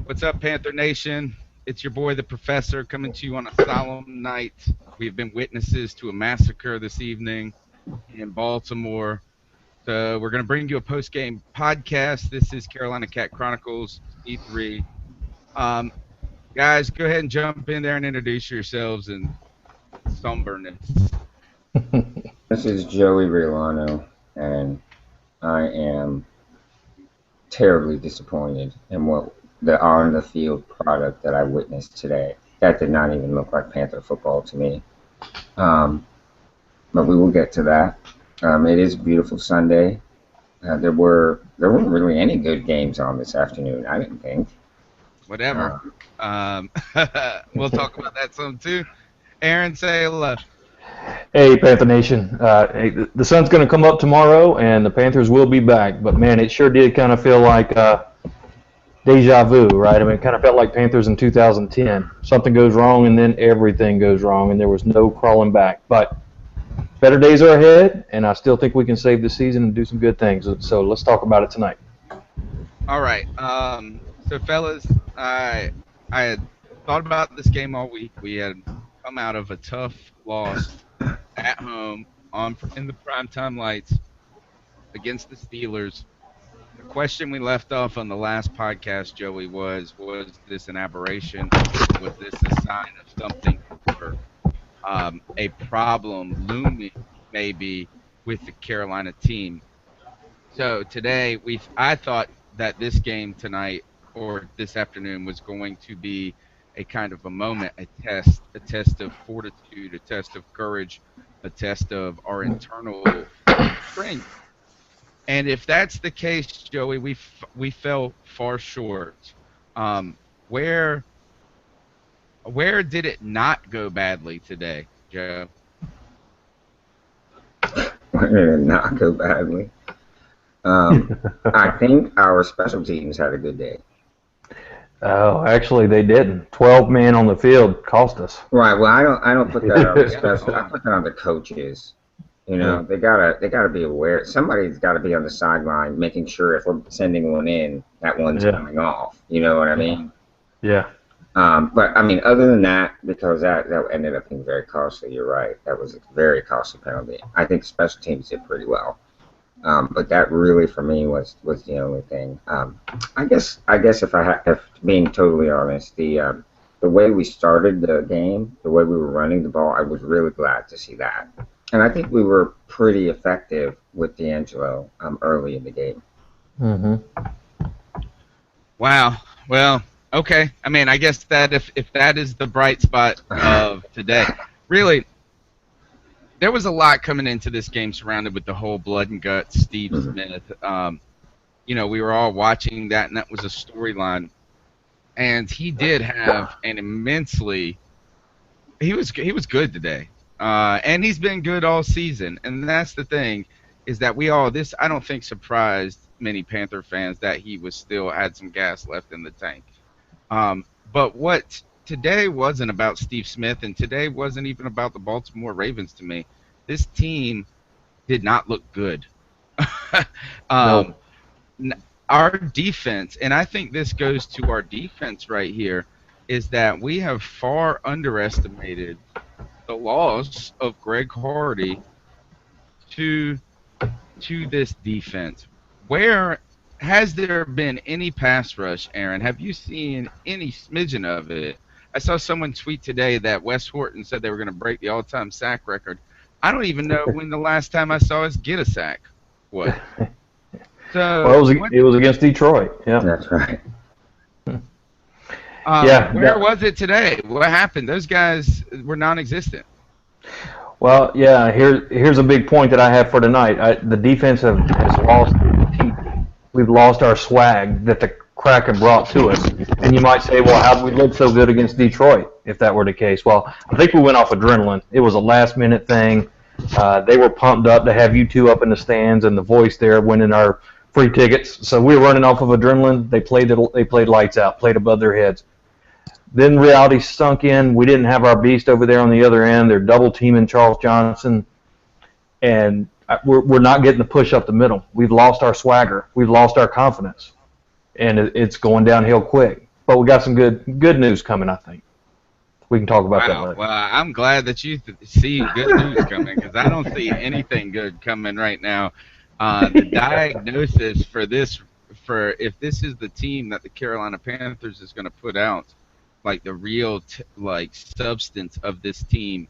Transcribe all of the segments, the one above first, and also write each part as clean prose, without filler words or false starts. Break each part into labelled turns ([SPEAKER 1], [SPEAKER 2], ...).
[SPEAKER 1] What's up, Panther Nation? It's your boy, the Professor, coming to you on a solemn night. We have been witnesses to a massacre this evening in Baltimore. So we're going to bring you a post-game podcast. This is Carolina Cat Chronicles E3. Guys, go ahead and jump in there and introduce yourselves and somberness.
[SPEAKER 2] This is Joey Rilano, and I am terribly disappointed in what the on-the-field product that I witnessed today. That did not even look like Panther football to me. But we will get to that. It is a beautiful Sunday. There weren't really any good games on this afternoon, I didn't think.
[SPEAKER 1] Whatever. We'll talk about that some too. Aaron, say hello.
[SPEAKER 3] Hey, Panther Nation. The sun's going to come up tomorrow, and the Panthers will be back. But, man, it sure did kind of feel like deja vu, right? I mean, it kind of felt like Panthers in 2010. Something goes wrong, and then everything goes wrong, and there was no crawling back. But better days are ahead, and I still think we can save the season and do some good things. So let's talk about it tonight.
[SPEAKER 1] All right. So, fellas, I had thought about this game all week. We had come out of a tough loss at home in the primetime lights against the Steelers. The question we left off on the last podcast, Joey, was this an aberration? Was this a sign of something deeper? A problem looming maybe with the Carolina team? So today, I thought that this game tonight or this afternoon was going to be a kind of a moment, a test of fortitude, a test of courage, a test of our internal strength. And if that's the case, Joey, we fell far short. Where did it not go badly today, Joe?
[SPEAKER 2] Where did it not go badly? I think our special teams had a good day.
[SPEAKER 3] Oh, actually, they didn't. 12 men on the field cost us.
[SPEAKER 2] Right. Well, I don't put that on the special. I put that on the coaches. You know, they gotta be aware. Somebody's got to be on the sideline making sure if we're sending one in, that one's coming off. You know what I mean?
[SPEAKER 3] Yeah.
[SPEAKER 2] But I mean, other than that, because that ended up being very costly. You're right. That was a very costly penalty. I think special teams did pretty well. But that really, for me, was the only thing. I guess if being totally honest, the way we started the game, the way we were running the ball, I was really glad to see that. And I think we were pretty effective with D'Angelo early in the game.
[SPEAKER 3] Mm-hmm.
[SPEAKER 1] Wow. Well, okay. I mean, I guess that if that is the bright spot of today, really. There was a lot coming into this game surrounded with the whole blood and guts, Steve Smith. We were all watching that, and that was a storyline. And he did have an immensely – he was good today. And he's been good all season. And that's the thing is that I don't think surprised many Panther fans that he was still had some gas left in the tank. But what – today wasn't about Steve Smith, and today wasn't even about the Baltimore Ravens to me. This team did not look good.
[SPEAKER 3] No.
[SPEAKER 1] Our defense, and I think this goes to our defense right here, is that we have far underestimated the loss of Greg Hardy to this defense. Where has there been any pass rush, Aaron? Have you seen any smidgen of it? I saw someone tweet today that Wes Horton said they were going to break the all-time sack record. I don't even know when the last time I saw us get a sack was. So
[SPEAKER 3] well, it was against Detroit. Yeah,
[SPEAKER 2] that's right.
[SPEAKER 1] Where was it today? What happened? Those guys were non-existent.
[SPEAKER 3] Well, yeah. Here's a big point that I have for tonight. The defense has lost. We've lost our swag that the Kraken brought to us. And you might say, well, how did we look so good against Detroit if that were the case? Well, I think we went off adrenaline. It was a last-minute thing. They were pumped up to have you two up in the stands and the voice there winning our free tickets. So we were running off of adrenaline. They played lights out, played above their heads. Then reality sunk in. We didn't have our beast over there on the other end. They're double-teaming Charles Johnson. And we're not getting the push up the middle. We've lost our swagger. We've lost our confidence. And it's going downhill quick. but we got some good news coming, I think. We can talk about that
[SPEAKER 1] Wow.
[SPEAKER 3] later.
[SPEAKER 1] Well, I'm glad that you see good news coming because I don't see anything good coming right now. The diagnosis for this, for if this is the team that the Carolina Panthers is going to put out, like the real like substance of this team,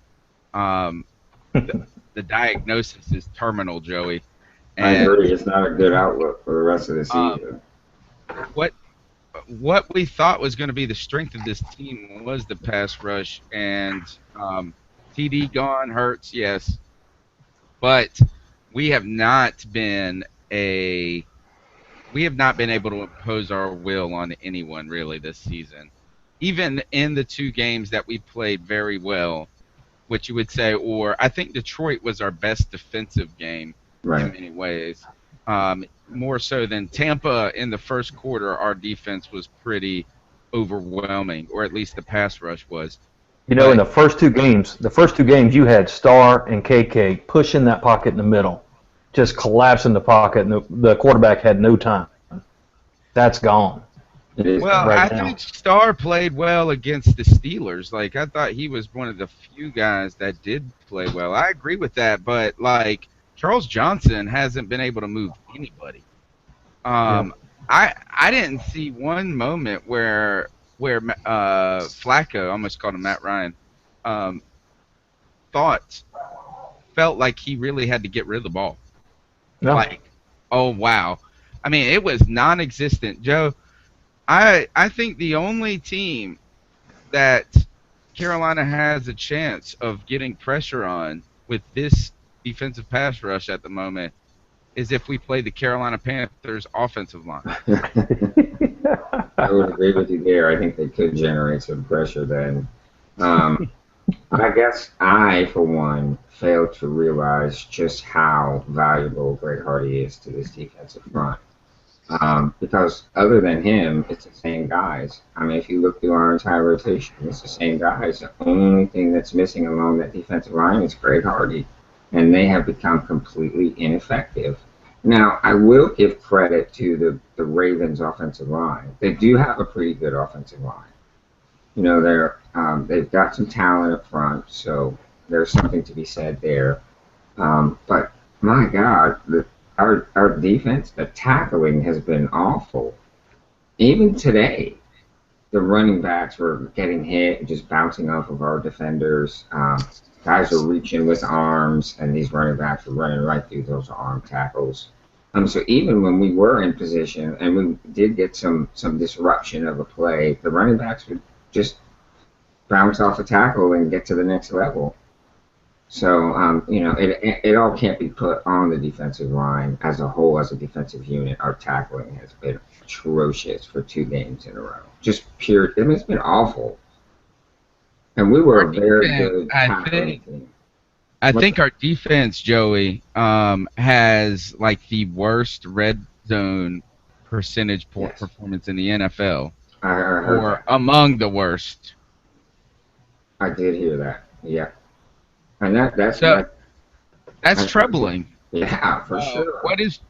[SPEAKER 1] um, the diagnosis is terminal, Joey.
[SPEAKER 2] I
[SPEAKER 1] And
[SPEAKER 2] agree. It's not a good outlook for the rest of the
[SPEAKER 1] um,
[SPEAKER 2] season.
[SPEAKER 1] what what we thought was going to be the strength of this team was the pass rush, and TD gone hurts, yes, but we have not been a we have not been able to impose our will on anyone really this season. Even in the two games that we played very well, which you would say, or I think Detroit was our best defensive game in
[SPEAKER 2] Right.
[SPEAKER 1] many ways. More so than Tampa in the first quarter, our defense was pretty overwhelming, or at least the pass rush was.
[SPEAKER 3] You know, in
[SPEAKER 1] But
[SPEAKER 3] the first two games, you had Starr and KK pushing that pocket in the middle, just collapsing the pocket, and the quarterback had no time. That's gone
[SPEAKER 2] It is.
[SPEAKER 1] well,
[SPEAKER 3] right
[SPEAKER 1] I
[SPEAKER 3] now.
[SPEAKER 1] think Starr played well against the Steelers. Like I thought he was one of the few guys that did play well. I agree with that, but like Charles Johnson hasn't been able to move anybody.
[SPEAKER 3] Yeah.
[SPEAKER 1] I didn't see one moment where Flacco, I almost called him Matt Ryan, um, thought felt like he really had to get rid of the ball.
[SPEAKER 3] No.
[SPEAKER 1] Like, oh wow, I mean it was non-existent. Joe, I think the only team that Carolina has a chance of getting pressure on with this defensive pass rush at the moment is if we play the Carolina Panthers offensive line.
[SPEAKER 2] I would agree with you there. I think they could generate some pressure then. Um, I guess I, for one, failed to realize just how valuable Greg Hardy is to this defensive front. Because other than him, it's the same guys. I mean, if you look through our entire rotation, it's the same guys. The only thing that's missing along that defensive line is Greg Hardy, and they have become completely ineffective. Now, I will give credit to the Ravens' offensive line. They do have a pretty good offensive line. You know, they've got some talent up front, so there's something to be said there. But my God, our defense, the tackling has been awful. Even today, the running backs were getting hit, just bouncing off of our defenders. Guys were reaching with arms, and these running backs were running right through those arm tackles. So even when we were in position and we did get some disruption of a play, the running backs would just bounce off a tackle and get to the next level. So, you know, it all can't be put on the defensive line as a whole, as a defensive unit. Our tackling has been atrocious for 2 games in a row. Just pure, I mean, it's been awful. And we were
[SPEAKER 1] Our
[SPEAKER 2] a very
[SPEAKER 1] defense,
[SPEAKER 2] good tackling team.
[SPEAKER 1] I think our defense, Joey, has like the worst red zone percentage
[SPEAKER 2] Yes,
[SPEAKER 1] performance in the NFL,
[SPEAKER 2] I heard
[SPEAKER 1] or
[SPEAKER 2] that.
[SPEAKER 1] among the worst.
[SPEAKER 2] I did hear that. Yeah. And that's
[SPEAKER 1] So
[SPEAKER 2] like,
[SPEAKER 1] that's troubling.
[SPEAKER 2] yeah, for sure.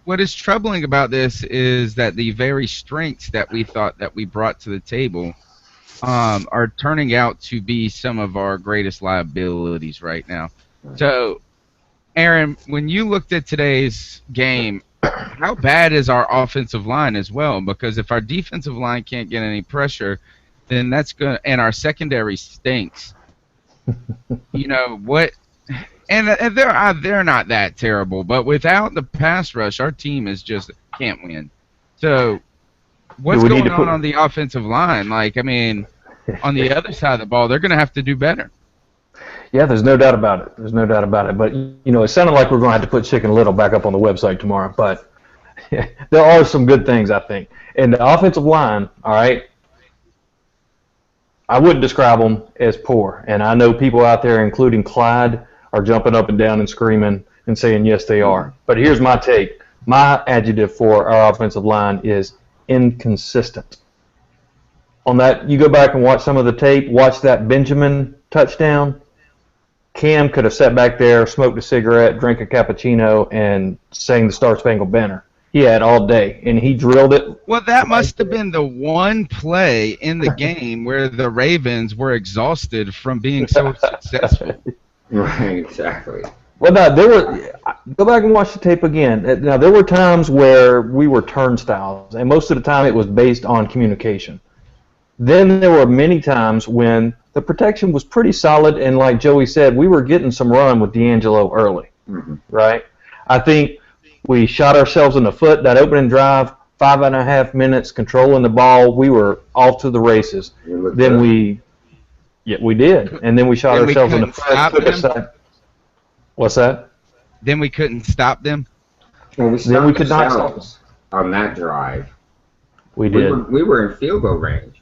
[SPEAKER 1] What is troubling about this is that the very strengths that we thought that we brought to the table are turning out to be some of our greatest liabilities right now. So, Aaron, when you looked at today's game, how bad is our offensive line as well? Because if our defensive line can't get any pressure, then that's going to, and our secondary stinks. You know what? And they're not that terrible, but without the pass rush, our team is just can't win. So, what's
[SPEAKER 3] we need
[SPEAKER 1] going
[SPEAKER 3] to put
[SPEAKER 1] on the offensive line? Like, I mean, on the other side of the ball, they're going to have to do better.
[SPEAKER 3] Yeah, there's no doubt about it. There's no doubt about it. But, you know, it sounded like we're going to have to put Chicken Little back up on the website tomorrow. But there are some good things, I think. And the offensive line, all right, I wouldn't describe them as poor. And I know people out there, including Clyde, are jumping up and down and screaming and saying, yes, they are. But here's my take. My adjective for our offensive line is inconsistent. On that, you go back and watch some of the tape, watch that Benjamin touchdown. Cam could have sat back there, smoked a cigarette, drank a cappuccino, and sang the Star Spangled Banner. he had all day, and he drilled it.
[SPEAKER 1] Well, that must have been the one play in the game where the Ravens were exhausted from being so successful.
[SPEAKER 2] Right, exactly.
[SPEAKER 3] Well, no, there were. Go back and watch the tape again. Now, there were times where we were turnstiles, and most of the time it was based on communication. Then there were many times when the protection was pretty solid, and like Joey said, we were getting some run with D'Angelo early, right? I think we shot ourselves in the foot that opening drive, 5.5 minutes controlling the ball. We were off to the races. Then we did, and then we shot
[SPEAKER 1] Then we
[SPEAKER 3] ourselves in the
[SPEAKER 1] couldn't
[SPEAKER 3] foot.
[SPEAKER 1] stop them?
[SPEAKER 3] What's that?
[SPEAKER 1] Then we couldn't stop them.
[SPEAKER 2] Well, we
[SPEAKER 3] Then we could not
[SPEAKER 2] ourselves on that drive.
[SPEAKER 3] We did.
[SPEAKER 2] We were in field goal range.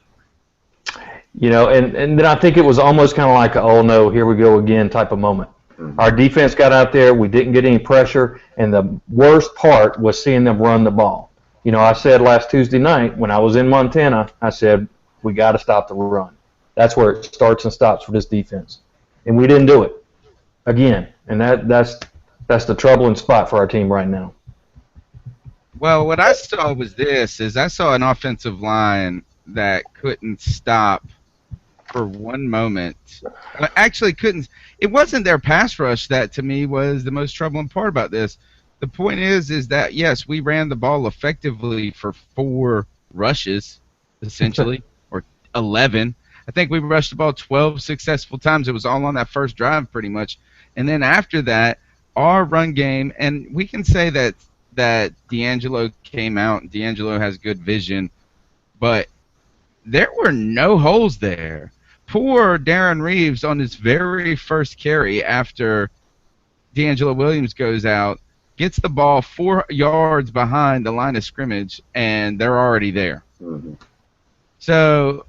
[SPEAKER 3] You know, and then I think it was almost kind of like a, oh no, here we go again type of moment. Our defense got out there, we didn't get any pressure, and the worst part was seeing them run the ball. You know, I said last Tuesday night when I was in Montana, I said, we got to stop the run. That's where it starts and stops for this defense. And we didn't do it again. And that's the troubling spot for our team right now.
[SPEAKER 1] Well, what I saw was I saw an offensive line that couldn't stop for one moment. Actually couldn't. It wasn't their pass rush that to me was the most troubling part about this. The point is that yes, we ran the ball effectively for 4 rushes, essentially, or 11. I think we rushed the ball 12 successful times. It was all on that first drive pretty much. And then after that, our run game, and we can say that D'Angelo came out and D'Angelo has good vision, but there were no holes there. Poor Darren Reeves on his very first carry after D'Angelo Williams goes out, gets the ball 4 yards behind the line of scrimmage, and they're already there. So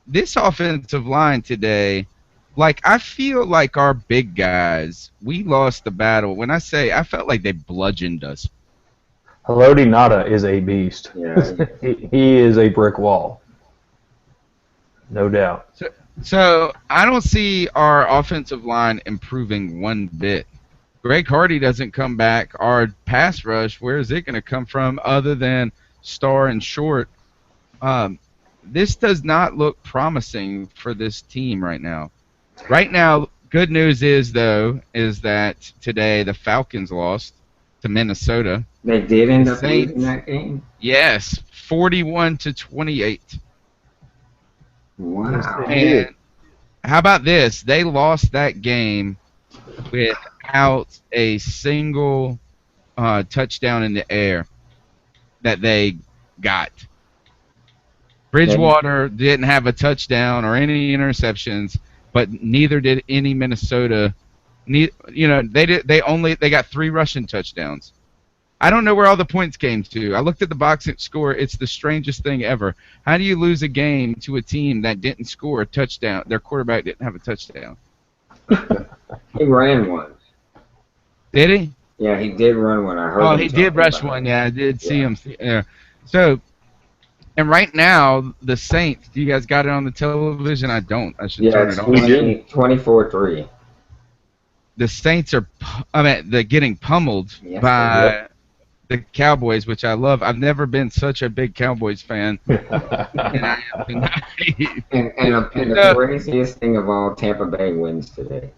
[SPEAKER 1] this offensive line today, like I feel like our big guys, we lost the battle. When I say I felt like they bludgeoned us.
[SPEAKER 3] Haloti Ngata is a beast.
[SPEAKER 2] Yeah.
[SPEAKER 3] he is a brick wall. No doubt.
[SPEAKER 1] So I don't see our offensive line improving one bit. Greg Hardy doesn't come back. Our pass rush, where is it going to come from other than Starr and Short? This does not look promising for this team right now. Right now, good news is that today the Falcons lost to Minnesota.
[SPEAKER 2] They did end up losing that game?
[SPEAKER 1] Yes, 41-28.
[SPEAKER 2] Wow.
[SPEAKER 1] And how about this? They lost that game without a single touchdown in the air that they got. Bridgewater didn't have a touchdown or any interceptions, but neither did any Minnesota. They got 3 rushing touchdowns. I don't know where all the points came to. I looked at the box score. It's the strangest thing ever. How do you lose a game to a team that didn't score a touchdown? Their quarterback didn't have a touchdown.
[SPEAKER 2] He ran one.
[SPEAKER 1] Did he?
[SPEAKER 2] Yeah, he did run one. I heard.
[SPEAKER 1] Oh, he did rush one. Yeah, I did see him. Yeah. So, and right now, the Saints, do you guys got it on the television? I don't. I should turn it on.
[SPEAKER 2] 24-3.
[SPEAKER 1] The Saints are, they're getting pummeled by the Cowboys, which I love. I've never been such a big Cowboys fan. And I am tonight.
[SPEAKER 2] And the craziest thing of all, Tampa Bay wins today.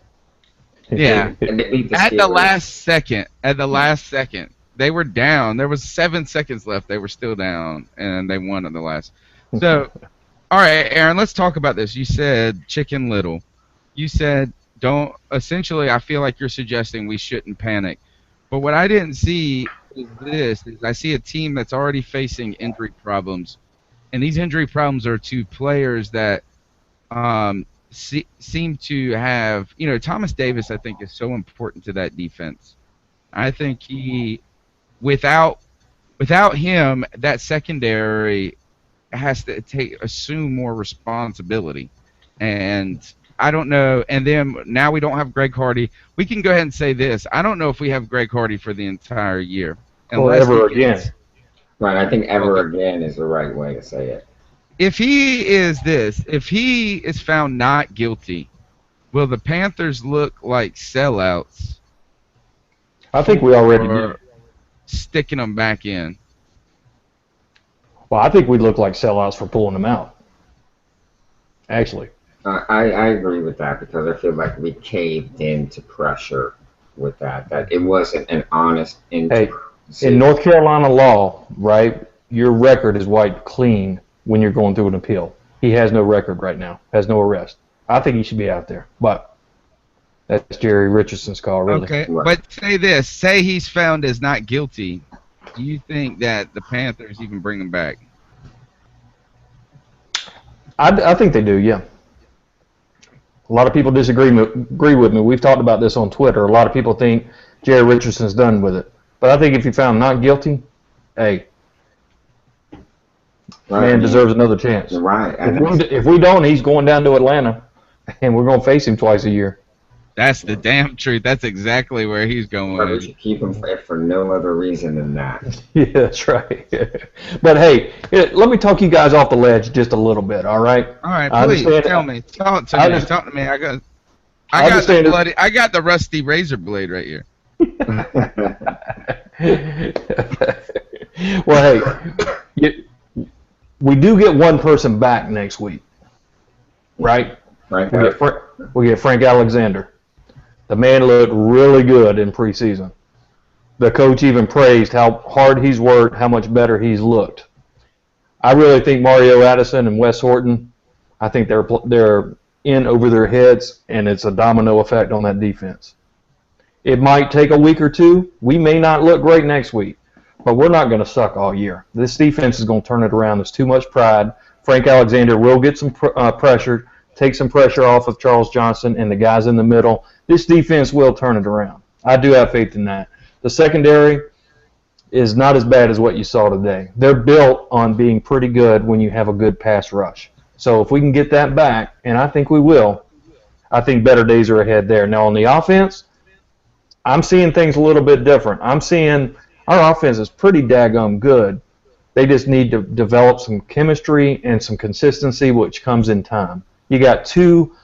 [SPEAKER 1] Yeah.
[SPEAKER 2] And they beat the
[SPEAKER 1] At the
[SPEAKER 2] Steelers.
[SPEAKER 1] last second, they were down. There was 7 seconds left. They were still down, and they won at the last. So, all right, Aaron, let's talk about this. You said Chicken Little. You said essentially, I feel like you're suggesting we shouldn't panic. But what I didn't see is I see a team that's already facing injury problems. And these injury problems are to players that seem to have, Thomas Davis, I think, is so important to that defense. I think without him, that secondary has to assume more responsibility. And I don't know. And then now we don't have Greg Hardy. We can go ahead and say this. I don't know if we have Greg Hardy for the entire year.
[SPEAKER 3] Or ever again.
[SPEAKER 2] Right, I think ever again is the right way to say it.
[SPEAKER 1] If he is found not guilty, will the Panthers look like sellouts?
[SPEAKER 3] I think we already did.
[SPEAKER 1] Sticking them back in.
[SPEAKER 3] Well, I think we look like sellouts for pulling them out. Actually.
[SPEAKER 2] I agree with that because I feel like we caved into pressure with that. That it wasn't an honest
[SPEAKER 3] Hey,
[SPEAKER 2] decision.
[SPEAKER 3] in North Carolina law, right, your record is wiped clean when you're going through an appeal. He has no record right now, has no arrest. I think he should be out there, but that's Jerry Richardson's call, really.
[SPEAKER 1] Okay,
[SPEAKER 2] Right.
[SPEAKER 1] but say this. Say he's found as not guilty. Do you think that the Panthers even bring him back?
[SPEAKER 3] I think they do, yeah. A lot of people agree with me. We've talked about this on Twitter. A lot of people think Jerry Richardson's done with it. But I think if he found not guilty, hey, man deserves another chance.
[SPEAKER 2] Right.
[SPEAKER 3] If we don't, he's going down to Atlanta, and we're going to face him twice a year.
[SPEAKER 1] That's the damn truth. That's exactly where he's going.
[SPEAKER 2] But we should keep him for no other reason than that.
[SPEAKER 3] Yeah, that's right. But hey, let me talk you guys off the ledge just a little bit. All right.
[SPEAKER 1] All right, please tell me. Talk to me. Talk to me. I got the rusty razor blade right here.
[SPEAKER 3] Well, hey, we do get one person back next week, right?
[SPEAKER 2] Right.
[SPEAKER 3] We get Frank Alexander. The man looked really good in preseason. The coach even praised how hard he's worked, how much better he's looked. I really think Mario Addison and Wes Horton, I think they're in over their heads, and it's a domino effect on that defense. It might take a week or two. We may not look great next week, but we're not going to suck all year. This defense is going to turn it around. There's too much pride. Frank Alexander will get some pressure, take some pressure off of Charles Johnson and the guys in the middle. This defense will turn it around. I do have faith in that. The secondary is not as bad as what you saw today. They're built on being pretty good when you have a good pass rush. So if we can get that back, and I think we will, I think better days are ahead there. Now on the offense, I'm seeing things a little bit different. I'm seeing our offense is pretty daggum good. They just need to develop some chemistry and some consistency, which comes in time. You got two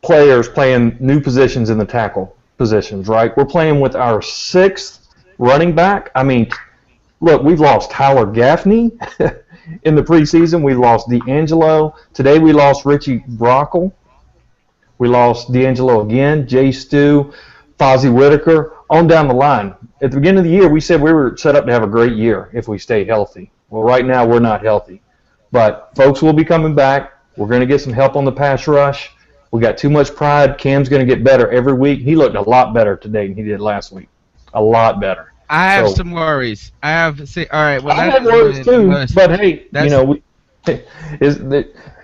[SPEAKER 3] players playing new positions in the tackle positions, right? We're playing with our sixth running back. I mean, look, we've lost Tyler Gaffney in the preseason. We lost D'Angelo. Today we lost Richie Brockle. We lost D'Angelo again, Jay Stu, Fozzie Whitaker, on down the line. At the beginning of the year, we said we were set up to have a great year if we stay healthy. Well, right now we're not healthy. But folks will be coming back. We're going to get some help on the pass rush. We got too much pride. Cam's going to get better every week. He looked a lot better today than he did last week. A lot better.
[SPEAKER 1] I have some worries. All right. Well,
[SPEAKER 3] I have worries too. But hey,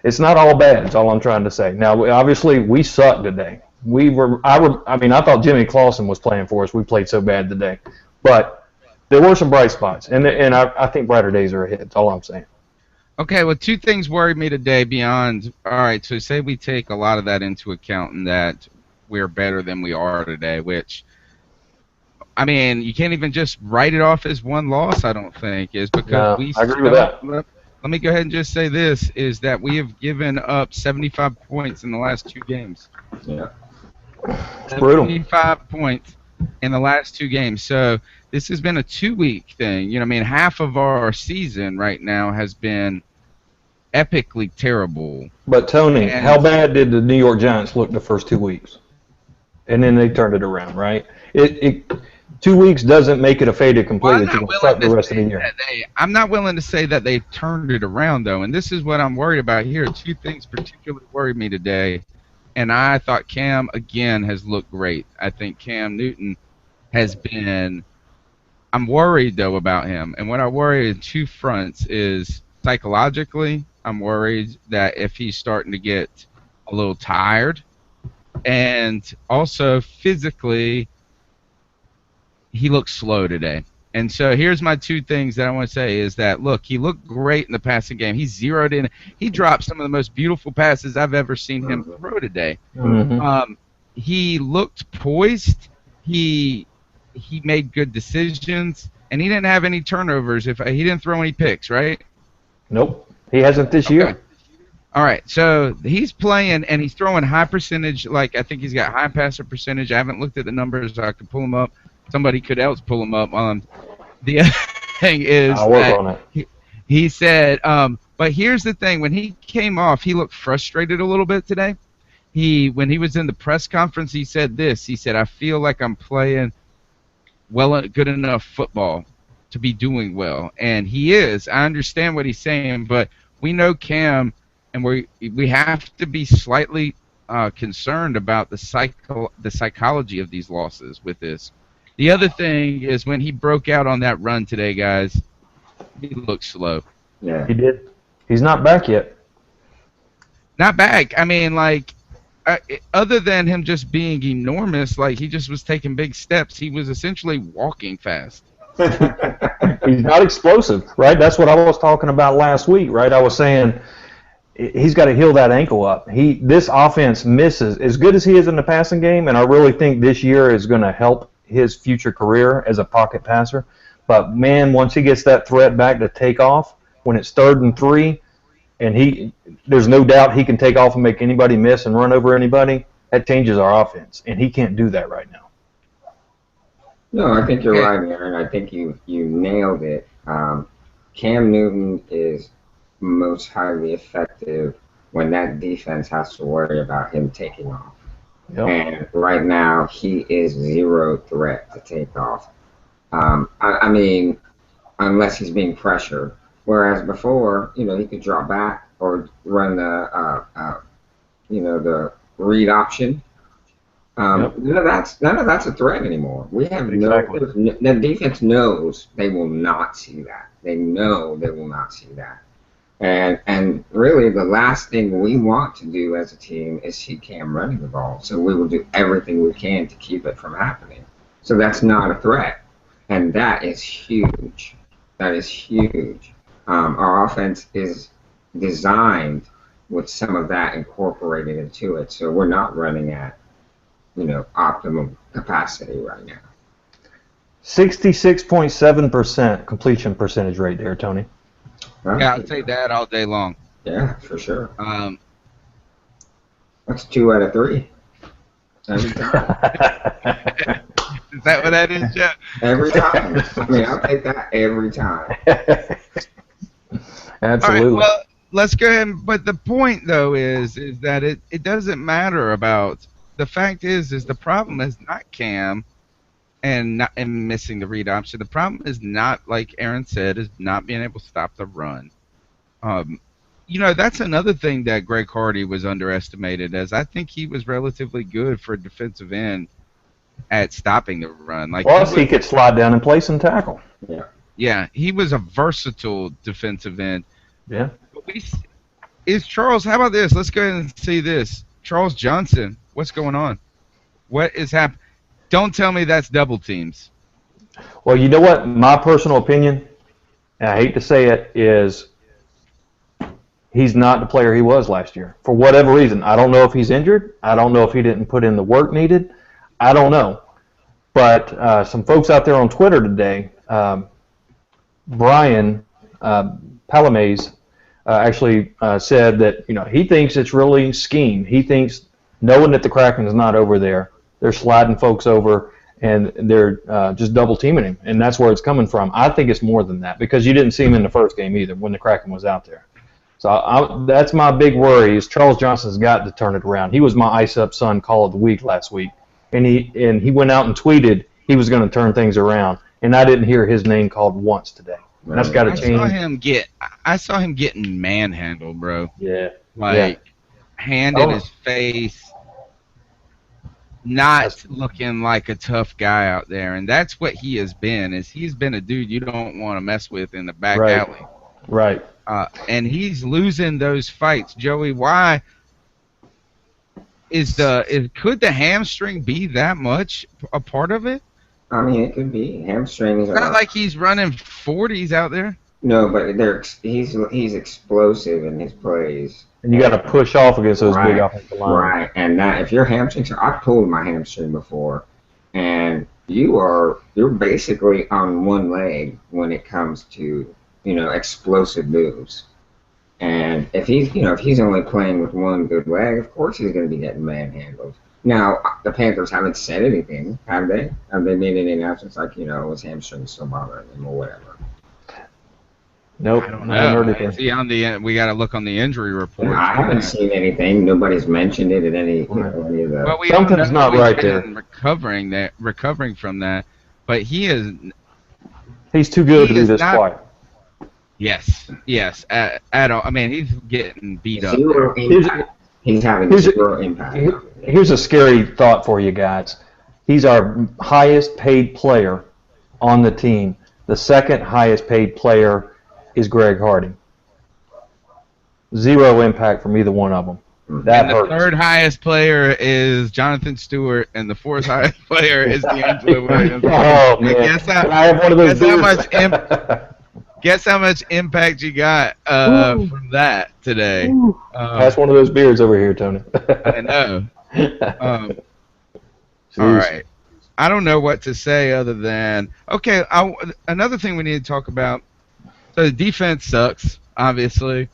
[SPEAKER 3] it's not all bad. That's all I'm trying to say. Now, obviously, we sucked today. I thought Jimmy Clausen was playing for us. We played so bad today, but there were some bright spots, and I think brighter days are ahead. That's all I'm saying.
[SPEAKER 1] Okay, well, two things worried me today beyond. All right, so say we take a lot of that into account and that we're better than we are today, which, I mean, you can't even just write it off as one loss, I don't think, is because
[SPEAKER 3] I agree with that.
[SPEAKER 1] Let me go ahead and just say this, is that we have given up 75 points in the last two games.
[SPEAKER 2] Yeah.
[SPEAKER 1] 75 points in the last two games. So this has been a 2-week thing. You know, I mean, half of our season right now has been epically terrible.
[SPEAKER 3] But Tony, how bad did the New York Giants look the first 2 weeks? And then they turned it around, right? 2 weeks doesn't make it a fait accompli that you can start the rest of the year.
[SPEAKER 1] I'm not willing to say that they've turned it around, though, and this is what I'm worried about here. Two things particularly worried me today, and I thought Cam, again, has looked great. I think Cam Newton has been – I'm worried, though, about him, and what I worry in two fronts is psychologically, I'm worried that if he's starting to get a little tired, and also physically – he looks slow today. And so here's my two things that I want to say is that, look, he looked great in the passing game. He zeroed in. He dropped some of the most beautiful passes I've ever seen him throw today.
[SPEAKER 3] Mm-hmm.
[SPEAKER 1] He looked poised. He made good decisions. And he didn't have any turnovers. He didn't throw any picks, right?
[SPEAKER 3] Nope. He hasn't this year.
[SPEAKER 1] All right, so he's playing, and he's throwing high percentage. Like, I think he's got high passer percentage. I haven't looked at the numbers. So I could pull them up. Somebody could else pull them up. The other thing is
[SPEAKER 3] I'll work on it.
[SPEAKER 1] He said, but here's the thing: when he came off, he looked frustrated a little bit today. When he was in the press conference, he said this. He said, "I feel like I'm playing good enough football to be doing well," and he is. I understand what he's saying, but we know Cam, and we have to be slightly concerned about the psychology of these losses with this. The other thing is when he broke out on that run today, guys, he looked slow.
[SPEAKER 2] Yeah.
[SPEAKER 3] He did. He's not back yet.
[SPEAKER 1] Not back. I mean, like, other than him just being enormous, like he just was taking big steps. He was essentially walking fast.
[SPEAKER 3] He's not explosive, right? That's what I was talking about last week, right? I was saying he's got to heal that ankle up. This offense misses as good as he is in the passing game, and I really think this year is going to help his future career as a pocket passer. But man, once he gets that threat back to take off, when it's 3rd and 3, and there's no doubt he can take off and make anybody miss and run over anybody, that changes our offense, and he can't do that right now.
[SPEAKER 2] No, I think you're right, Aaron. I think you nailed it. Cam Newton is most highly effective when that defense has to worry about him taking off.
[SPEAKER 3] Yep.
[SPEAKER 2] And right now, he is zero threat to take off. I mean, unless he's being pressured. Whereas before, he could drop back or run the read option.
[SPEAKER 3] Yep.
[SPEAKER 2] None of that's a threat anymore. We have
[SPEAKER 3] Exactly.
[SPEAKER 2] the defense knows they will not see that. They know they will not see that. And really, the last thing we want to do as a team is see Cam running the ball. So we will do everything we can to keep it from happening. So that's not a threat, and that is huge. That is huge. Our offense is designed with some of that incorporated into it, so we're not running at optimum capacity right now.
[SPEAKER 3] 66.7% completion percentage rate there, Tony.
[SPEAKER 2] Right?
[SPEAKER 1] Yeah, I'll take that all day long.
[SPEAKER 2] Yeah, for sure.
[SPEAKER 1] Um,
[SPEAKER 2] That's 2 out of 3. Every time.
[SPEAKER 1] Is that what that is, Jeff?
[SPEAKER 2] Every time. I mean, I'll take that every time.
[SPEAKER 3] Absolutely.
[SPEAKER 1] All right, well, let's go ahead. But the point, though, is that it doesn't matter about. The fact is the problem is not Cam and missing the read option. The problem is not, like Aaron said, is not being able to stop the run. That's another thing that Greg Hardy was underestimated, as I think he was relatively good for a defensive end at stopping the run. Like
[SPEAKER 3] Plus, he could slide down and play some tackle.
[SPEAKER 1] Yeah, he was a versatile defensive end.
[SPEAKER 3] Yeah.
[SPEAKER 1] Is Charles? How about this? Let's go ahead and see this. Charles Johnson, what's going on? What is happening? Don't tell me that's double teams.
[SPEAKER 3] Well, you know what? My personal opinion, and I hate to say it, is he's not the player he was last year. For whatever reason. I don't know if he's injured. I don't know if he didn't put in the work needed. I don't know. But some folks out there on Twitter today, Brian Palomaze, actually said that he thinks it's really scheme. He thinks, knowing that the Kraken is not over there, they're sliding folks over and they're just double teaming him, and that's where it's coming from. I think it's more than that, because you didn't see him in the first game either when the Kraken was out there. So that's my big worry, is Charles Johnson's got to turn it around. He was my Ice Up Son Call of the Week last week, and he went out and tweeted he was going to turn things around, and I didn't hear his name called once today. And that's got to change.
[SPEAKER 1] I saw him getting manhandled, bro.
[SPEAKER 3] Yeah.
[SPEAKER 1] Hand in his face, not looking like a tough guy out there. And that's what he has been, is he's been a dude you don't want to mess with in the back alley.
[SPEAKER 3] Right.
[SPEAKER 1] And he's losing those fights. Joey, why could the hamstring be that much a part of it?
[SPEAKER 2] I mean, it could be. Hamstrings
[SPEAKER 1] It's not like he's running 40s out there.
[SPEAKER 2] No, but he's explosive in his plays.
[SPEAKER 3] And you got to push off against those big offensive lines.
[SPEAKER 2] Right, and that if your hamstrings, I've pulled my hamstring before, and you're basically on one leg when it comes to explosive moves. And if he's only playing with one good leg, of course he's going to be getting manhandled. Now the Panthers haven't said anything, have they? Have they made any announcements like his hamstring is still bothering him or whatever?
[SPEAKER 3] Nope.
[SPEAKER 1] I don't
[SPEAKER 3] I haven't
[SPEAKER 1] know.
[SPEAKER 3] heard anything.
[SPEAKER 1] See, we got to look on the injury report.
[SPEAKER 2] I haven't seen anything. Nobody's mentioned it in any, any of the.
[SPEAKER 1] Well, we
[SPEAKER 3] Something's
[SPEAKER 1] don't know
[SPEAKER 3] not
[SPEAKER 1] how
[SPEAKER 3] right
[SPEAKER 1] he's
[SPEAKER 3] there.
[SPEAKER 1] been recovering from that, but he is.
[SPEAKER 3] He's too good to
[SPEAKER 1] He
[SPEAKER 3] be
[SPEAKER 1] is
[SPEAKER 3] this
[SPEAKER 1] not-
[SPEAKER 3] quiet.
[SPEAKER 1] Yes, at all. I mean, he's getting beat up.
[SPEAKER 2] Zero impact. He's having zero impact.
[SPEAKER 3] Here's a scary thought for you guys. He's our highest paid player on the team. The second highest paid player is Greg Harding. Zero impact from either one of them. That
[SPEAKER 1] And the
[SPEAKER 3] hurts.
[SPEAKER 1] third highest player is Jonathan Stewart, and the fourth highest player is D'Angelo Williams.
[SPEAKER 3] Oh man!
[SPEAKER 1] Guess how-
[SPEAKER 3] Can I have one of those
[SPEAKER 1] guess how
[SPEAKER 3] beers?
[SPEAKER 1] Guess how much impact you got from that today?
[SPEAKER 3] Pass one of those beers over here, Tony.
[SPEAKER 1] I know. All right. I don't know what to say other than okay. Another thing we need to talk about. So the defense sucks, obviously.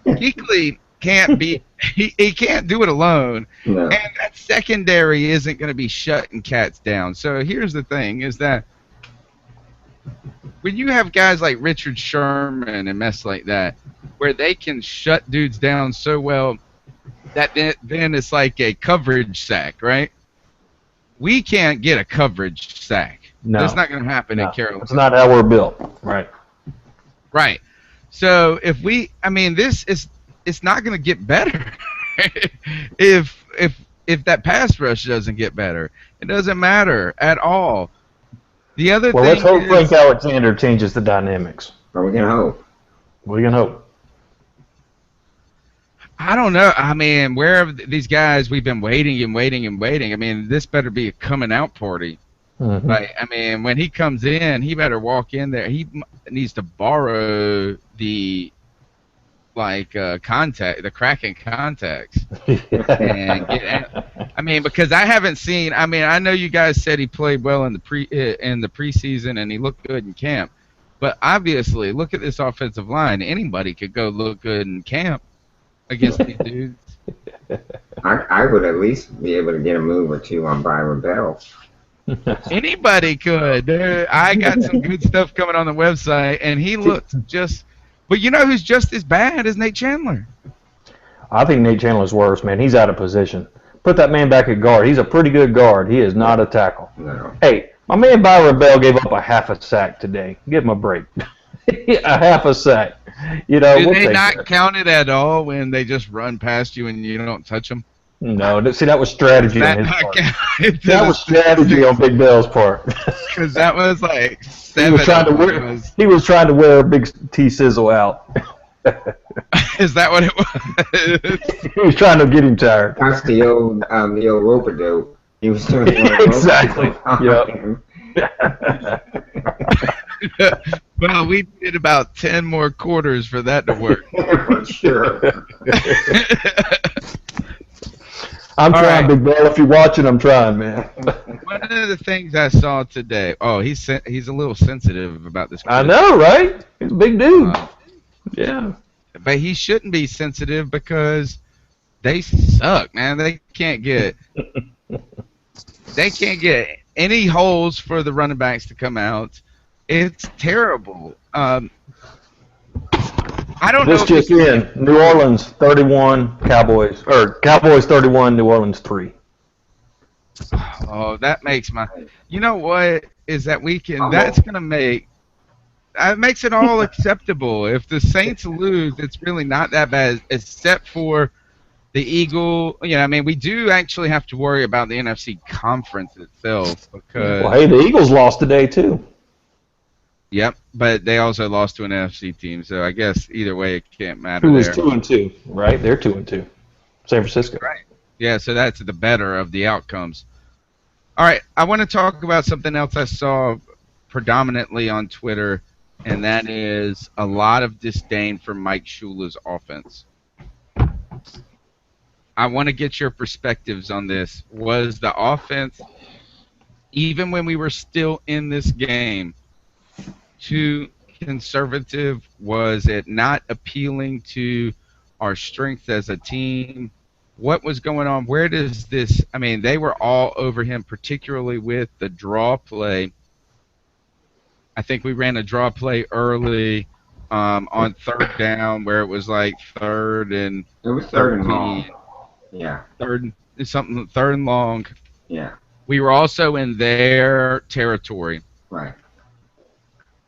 [SPEAKER 1] Kuechly can't be. He can't do it alone,
[SPEAKER 2] No.
[SPEAKER 1] and that secondary isn't going to be shutting cats down. So here's the thing: is that when you have guys like Richard Sherman and mess like that, where they can shut dudes down so well that then it's like a coverage sack, right? We can't get a coverage sack.
[SPEAKER 3] No.
[SPEAKER 1] That's not going to happen in
[SPEAKER 3] No,
[SPEAKER 1] Carolina.
[SPEAKER 3] it's not how we're built. Right.
[SPEAKER 1] Right. So it's not going to get better if that pass rush doesn't get better. It doesn't matter at all. The other
[SPEAKER 3] Well,
[SPEAKER 1] thing
[SPEAKER 3] let's hope
[SPEAKER 1] is,
[SPEAKER 3] Frank Alexander changes the dynamics.
[SPEAKER 2] But we can hope.
[SPEAKER 3] We can hope.
[SPEAKER 1] I don't know. I mean, where have these guys? We've been waiting and waiting and waiting. I mean, this better be a coming out party.
[SPEAKER 3] Mhm.
[SPEAKER 1] Like, I mean, when he comes in, he better walk in there. He needs to borrow the the Kraken contacts. And I mean, because I haven't seen. I mean, I know you guys said he played well in the preseason and he looked good in camp, but obviously, look at this offensive line. Anybody could go look good in camp against these dudes.
[SPEAKER 2] I would at least be able to get a move or two on Byron Bell.
[SPEAKER 1] Anybody could. I got some good stuff coming on the website, and he looks just. But you know who's just as bad as Nate Chandler?
[SPEAKER 3] I think Nate Chandler's worse, man. He's out of position. Put that man back at guard. He's a pretty good guard. He is not a tackle.
[SPEAKER 2] No.
[SPEAKER 3] Hey, my man Byron Bell gave up a half a sack today. Give him a break. A half a sack. You know,
[SPEAKER 1] Do
[SPEAKER 3] we'll
[SPEAKER 1] they
[SPEAKER 3] take
[SPEAKER 1] not
[SPEAKER 3] that.
[SPEAKER 1] count it at all when they just run past you and you don't touch them?
[SPEAKER 3] No, see, that was strategy on
[SPEAKER 1] That
[SPEAKER 3] his
[SPEAKER 1] not
[SPEAKER 3] part.
[SPEAKER 1] count?
[SPEAKER 3] That was strategy on Big Bell's part.
[SPEAKER 1] Because that was like
[SPEAKER 3] He
[SPEAKER 1] seven.
[SPEAKER 3] was trying to
[SPEAKER 1] of them.
[SPEAKER 3] wear. He was trying to wear a big T-sizzle out.
[SPEAKER 1] Is that what it was?
[SPEAKER 3] He was trying to get him tired.
[SPEAKER 2] That's the old rope-a-dope. He was doing
[SPEAKER 3] Exactly.
[SPEAKER 1] Well, we did about 10 more quarters for that to work.
[SPEAKER 2] For sure.
[SPEAKER 3] I'm
[SPEAKER 1] All
[SPEAKER 3] trying,
[SPEAKER 1] right.
[SPEAKER 3] Big Bell. If you're watching, I'm trying, man.
[SPEAKER 1] One of the things I saw today. Oh, he's a little sensitive about this.
[SPEAKER 3] I know, right? He's a big dude. Yeah.
[SPEAKER 1] But he shouldn't be sensitive because they suck, man. They can't get any holes for the running backs to come out. It's terrible. I don't
[SPEAKER 3] This
[SPEAKER 1] know.
[SPEAKER 3] just in: New Orleans 31, Cowboys 31, New Orleans 3.
[SPEAKER 1] Oh, that makes my. You know what is that we can? That's gonna make. It makes it all acceptable. If the Saints lose, it's really not that bad, except for the Eagle. You know, I mean, we do actually have to worry about the NFC conference itself because.
[SPEAKER 3] Well, hey, the Eagles lost today too.
[SPEAKER 1] Yep, but they also lost to an NFC team, so I guess either way it can't matter.
[SPEAKER 3] Who was
[SPEAKER 1] there.
[SPEAKER 3] 2-2? Right, they're 2-2. San Francisco.
[SPEAKER 1] Right. Yeah, so that's the better of the outcomes. All right, I want to talk about something else I saw predominantly on Twitter, and that is a lot of disdain for Mike Shula's offense. I want to get your perspectives on this. Was the offense, even when we were still in this game, too conservative? Was it not appealing to our strength as a team? What was going on? Where does this? I mean, they were all over him, particularly with the draw play. I think we ran a draw play early on third down where it was like third and
[SPEAKER 2] It was third and
[SPEAKER 1] 13,
[SPEAKER 2] long. Yeah.
[SPEAKER 1] third and long.
[SPEAKER 2] Yeah.
[SPEAKER 1] We were also in their territory.
[SPEAKER 2] Right.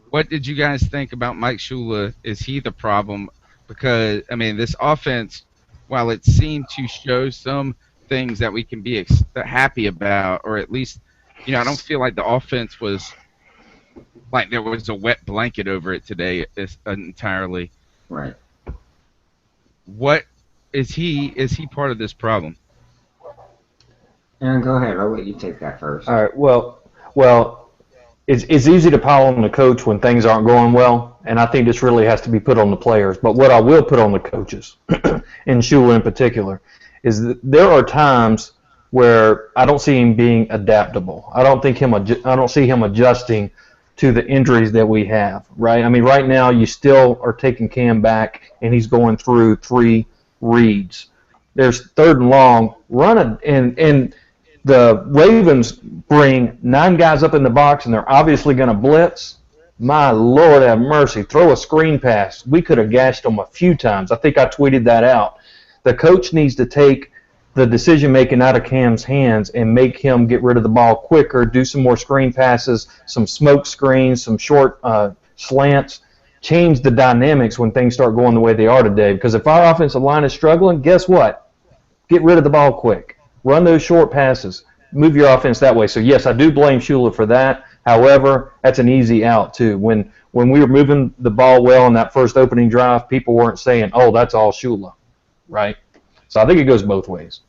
[SPEAKER 1] What did you guys think about Mike Shula? Is he the problem? Because I mean, this offense, while it seemed to show some things that we can be happy about, or at least, I don't feel like the offense was like there was a wet blanket over it today entirely.
[SPEAKER 2] Right.
[SPEAKER 1] What is he? Is he part of this problem?
[SPEAKER 2] Aaron, go ahead. I'll let you take that first.
[SPEAKER 3] All right. Well, it's easy to pile on the coach when things aren't going well, and I think this really has to be put on the players. But what I will put on the coaches, and Shula in particular, is that there are times where I don't see him being adaptable. I don't see him adjusting to the injuries that we have. Right. I mean, right now you still are taking Cam back, and he's going through 3 reads. There's third and long, run it, and the Ravens bring 9 guys up in the box, and they're obviously going to blitz. My Lord have mercy. Throw a screen pass. We could have gashed them a few times. I think I tweeted that out. The coach needs to take the decision-making out of Cam's hands and make him get rid of the ball quicker, do some more screen passes, some smoke screens, some short slants, change the dynamics when things start going the way they are today. Because if our offensive line is struggling, guess what? Get rid of the ball quick. Run those short passes. Move your offense that way. So, yes, I do blame Shula for that. However, that's an easy out, too. When we were moving the ball well in that first opening drive, people weren't saying, oh, that's all Shula, right? So I think it goes both ways.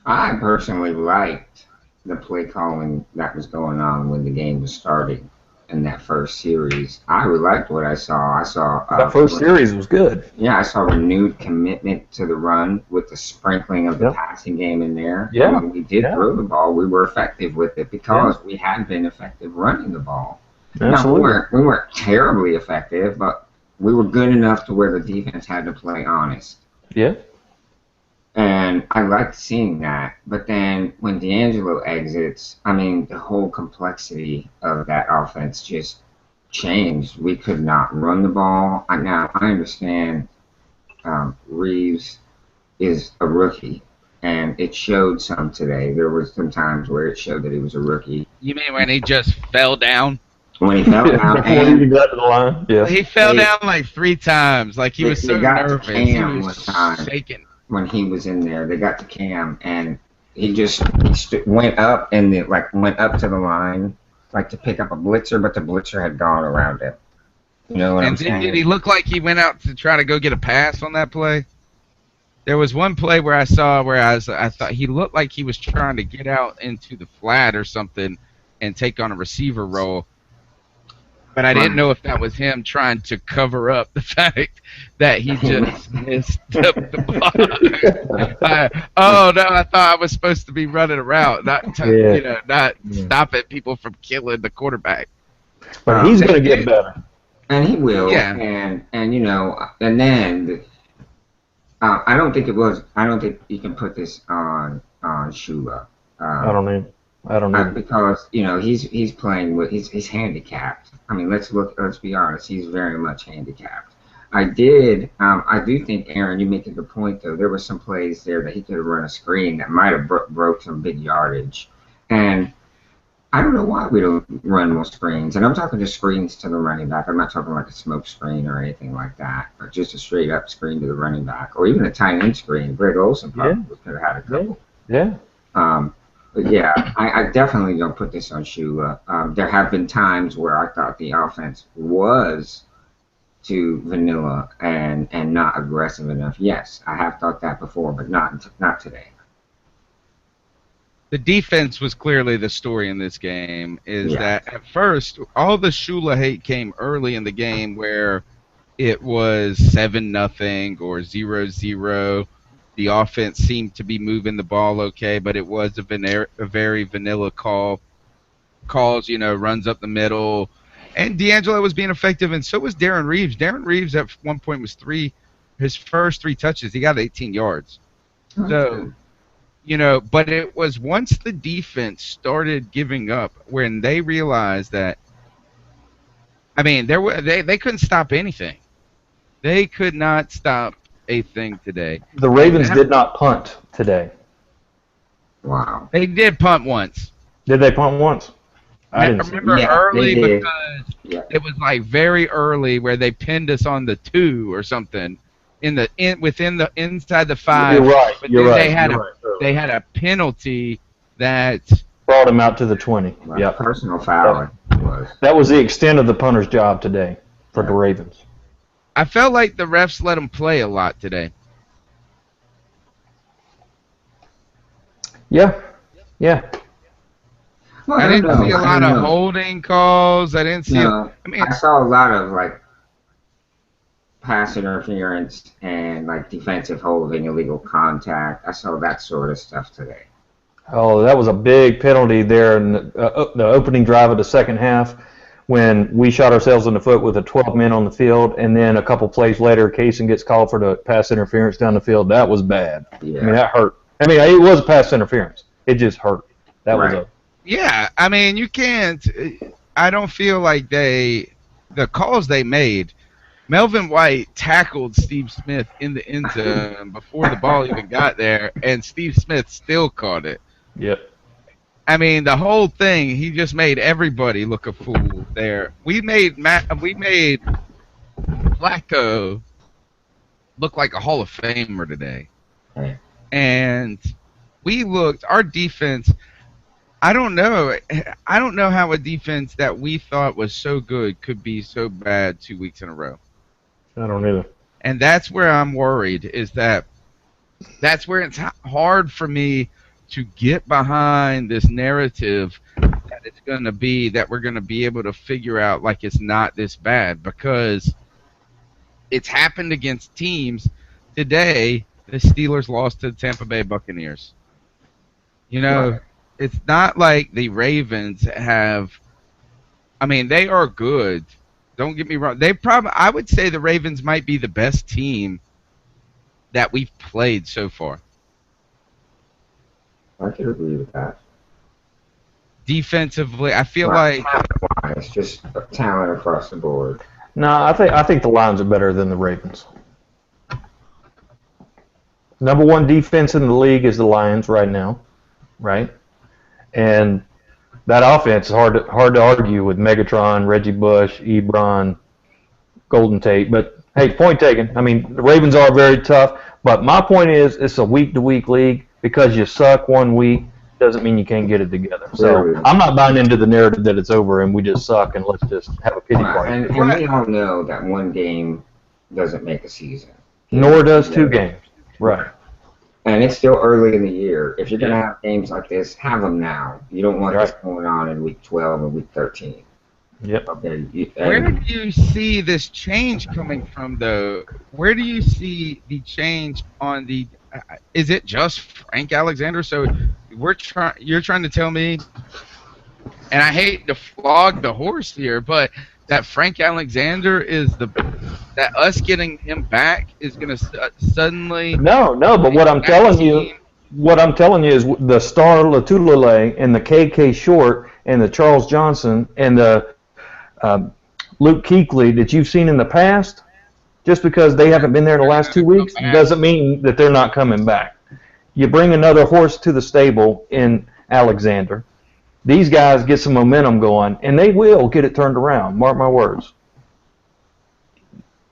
[SPEAKER 2] I personally liked the play calling that was going on when the game was starting in that first series. I really liked what I saw.
[SPEAKER 3] That first series was good.
[SPEAKER 2] Yeah, I saw renewed commitment to the run with the sprinkling of the passing game in there.
[SPEAKER 3] Yeah.
[SPEAKER 2] When we did throw the ball, we were effective with it because we had been effective running the ball.
[SPEAKER 3] Absolutely.
[SPEAKER 2] Now, we weren't terribly effective, but we were good enough to where the defense had to play honest.
[SPEAKER 3] Yeah.
[SPEAKER 2] And I liked seeing that. But then when D'Angelo exits, I mean, the whole complexity of that offense just changed. We could not run the ball. Now, I understand Reeves is a rookie, and it showed some today. There was some times where it showed that he was a rookie.
[SPEAKER 1] You mean when he just fell down?
[SPEAKER 2] When he fell down,
[SPEAKER 3] and he got to the line. Yeah.
[SPEAKER 1] He fell down like 3 times. Like he was so nervous. He was shaking.
[SPEAKER 2] When he was in there, they got to Cam, and he went up and went up to the line, like to pick up a blitzer, but the blitzer had gone around him. You know what I'm saying?
[SPEAKER 1] Did he look like he went out to try to go get a pass on that play? There was one play where I thought he looked like he was trying to get out into the flat or something and take on a receiver role. But I didn't know if that was him trying to cover up the fact that he just missed the ball. Oh no! I thought I was supposed to be running around, not stopping people from killing the quarterback.
[SPEAKER 3] But he's going to get better,
[SPEAKER 2] and he will.
[SPEAKER 1] Yeah.
[SPEAKER 2] And then I don't think you can put this on Shula.
[SPEAKER 3] I don't know.
[SPEAKER 2] Because he's playing with he's handicapped. I mean, let's be honest. He's very much handicapped. I do think, Aaron, you make a good point though. There were some plays there that he could have run a screen that might have broke some big yardage, and I don't know why we don't run more screens. And I'm talking just screens to the running back. I'm not talking like a smoke screen or anything like that, but just a straight up screen to the running back, or even a tight end screen. Greg Olsen probably could have had a couple.
[SPEAKER 3] Yeah.
[SPEAKER 2] But yeah, I definitely don't put this on Shula. There have been times where I thought the offense was too vanilla and not aggressive enough. Yes, I have thought that before, but not today.
[SPEAKER 1] The defense was clearly the story in this game. That at first all the Shula hate came early in the game where it was 7-0 or 0-0. The offense seemed to be moving the ball okay, but it was a very vanilla calls, runs up the middle. And D'Angelo was being effective, and so was Darren Reeves. Darren Reeves at one point was his first 3 touches, he got 18 yards. So, but it was once the defense started giving up when they realized that I mean, they couldn't stop anything. They could not stop a thing today.
[SPEAKER 3] The
[SPEAKER 1] And
[SPEAKER 3] Ravens did not punt today.
[SPEAKER 2] Wow.
[SPEAKER 1] they did punt once.
[SPEAKER 3] Did they punt once? I
[SPEAKER 1] I
[SPEAKER 3] didn't see.
[SPEAKER 1] remember
[SPEAKER 2] Yeah, they
[SPEAKER 1] early
[SPEAKER 2] did.
[SPEAKER 1] because
[SPEAKER 2] Yeah.
[SPEAKER 1] it was like very early where they pinned us on the 2 or something within the inside the 5.
[SPEAKER 3] You're right.
[SPEAKER 1] But
[SPEAKER 3] You're
[SPEAKER 1] then
[SPEAKER 3] right.
[SPEAKER 1] they had a penalty that
[SPEAKER 3] Brought him out to the 20.
[SPEAKER 2] Well,
[SPEAKER 3] Yep.
[SPEAKER 2] personal foul was.
[SPEAKER 3] That was the extent of the punter's job today for the Ravens.
[SPEAKER 1] I felt like the refs let them play a lot today.
[SPEAKER 3] Yeah. Yeah.
[SPEAKER 2] Well,
[SPEAKER 1] I didn't see a lot of
[SPEAKER 2] know.
[SPEAKER 1] holding calls. I didn't see.
[SPEAKER 2] No,
[SPEAKER 1] I mean,
[SPEAKER 2] I saw a lot of like pass interference and like defensive holding, illegal contact. I saw that sort of stuff today.
[SPEAKER 3] Oh, that was a big penalty there in the opening drive of the second half when we shot ourselves in the foot with the 12 men on the field, and then a couple plays later, Kaysen gets called for the pass interference down the field. That was bad.
[SPEAKER 2] Yeah.
[SPEAKER 3] I mean, that hurt. I mean, it was pass interference. It just hurt. That was a.
[SPEAKER 1] Yeah, I mean, you can't. I don't feel like the calls they made. Melvin White tackled Steve Smith in the end zone before the ball even got there, and Steve Smith still caught it.
[SPEAKER 3] Yep.
[SPEAKER 1] I mean, the whole thing, he just made everybody look a fool there. We made Flacco look like a Hall of Famer today.
[SPEAKER 2] Right.
[SPEAKER 1] And our defense, I don't know how a defense that we thought was so good could be so bad 2 weeks in a row.
[SPEAKER 3] I don't either.
[SPEAKER 1] And that's where I'm worried, that's where it's hard for me to get behind this narrative that it's going to be that we're going to be able to figure out like it's not this bad, because it's happened against teams. Today, the Steelers lost to the Tampa Bay Buccaneers.
[SPEAKER 2] Right.
[SPEAKER 1] It's not like the Ravens have. I mean, they are good. Don't get me wrong. I would say the Ravens might be the best team that we've played so far.
[SPEAKER 2] I could agree with that.
[SPEAKER 1] Defensively, I feel
[SPEAKER 2] Well,
[SPEAKER 1] like
[SPEAKER 2] talent-wise, just talent across the board.
[SPEAKER 3] No, I think the Lions are better than the Ravens. Number one defense in the league is the Lions right now, right? And that offense is hard to argue with Megatron, Reggie Bush, Ebron, Golden Tate. But hey, point taken. I mean, the Ravens are very tough. But my point is, it's a week-to-week league. Because you suck one week doesn't mean you can't get it together. So I'm not buying into the narrative that it's over and we just suck and let's just have a pity party.
[SPEAKER 2] And we all know that one game doesn't make a season.
[SPEAKER 3] Nor does 2 games. Right.
[SPEAKER 2] And it's still early in the year. If you're going to have games like this, have them now. You don't want this going on in week 12 and week 13.
[SPEAKER 3] Yep.
[SPEAKER 2] Okay.
[SPEAKER 1] Where do you see this change coming from, though? Where do you see the change on the? Is it just Frank Alexander? So you're trying to tell me, and I hate to flog the horse here, but that Frank Alexander that us getting him back is going to suddenly.
[SPEAKER 3] No. But what I'm telling you is the Star Latulele and the KK Short and the Charles Johnson and the Luke Kuechly that you've seen in the past, just because they haven't been there the last 2 weeks doesn't mean that they're not coming back. You bring another horse to the stable in Alexander. These guys get some momentum going, and they will get it turned around. Mark my words.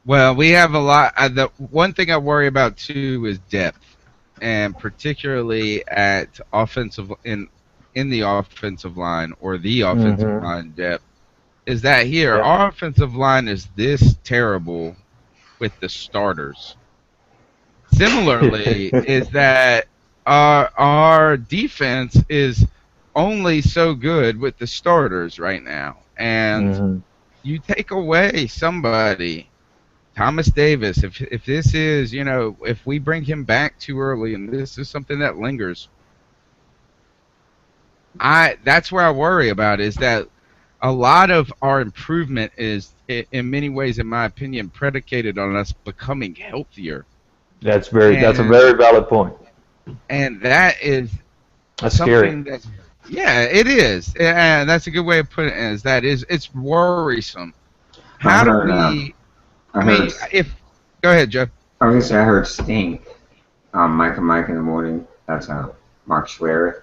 [SPEAKER 1] Well, we have a lot. The one thing I worry about too is depth, and particularly at offensive in the offensive line or the offensive line depth. Is that here?
[SPEAKER 3] Yep.
[SPEAKER 1] Our offensive line is this terrible with the starters. Similarly, is that our defense is only so good with the starters right now, and you take away somebody. Thomas Davis, if this is, if we bring him back too early and this is something that lingers, that's where I worry about, is that a lot of our improvement is, in many ways, in my opinion, predicated on us becoming healthier.
[SPEAKER 3] That's a very valid point.
[SPEAKER 1] And that's
[SPEAKER 3] scary.
[SPEAKER 1] Yeah, it is. And that's a good way of putting it, it's worrisome.
[SPEAKER 2] I
[SPEAKER 1] How do
[SPEAKER 2] heard.
[SPEAKER 1] we?
[SPEAKER 2] I
[SPEAKER 1] I
[SPEAKER 2] heard.
[SPEAKER 1] mean, if go ahead, Joe.
[SPEAKER 2] I was gonna say I heard Stink. Mike and Mike in the morning. That's Mark Schwer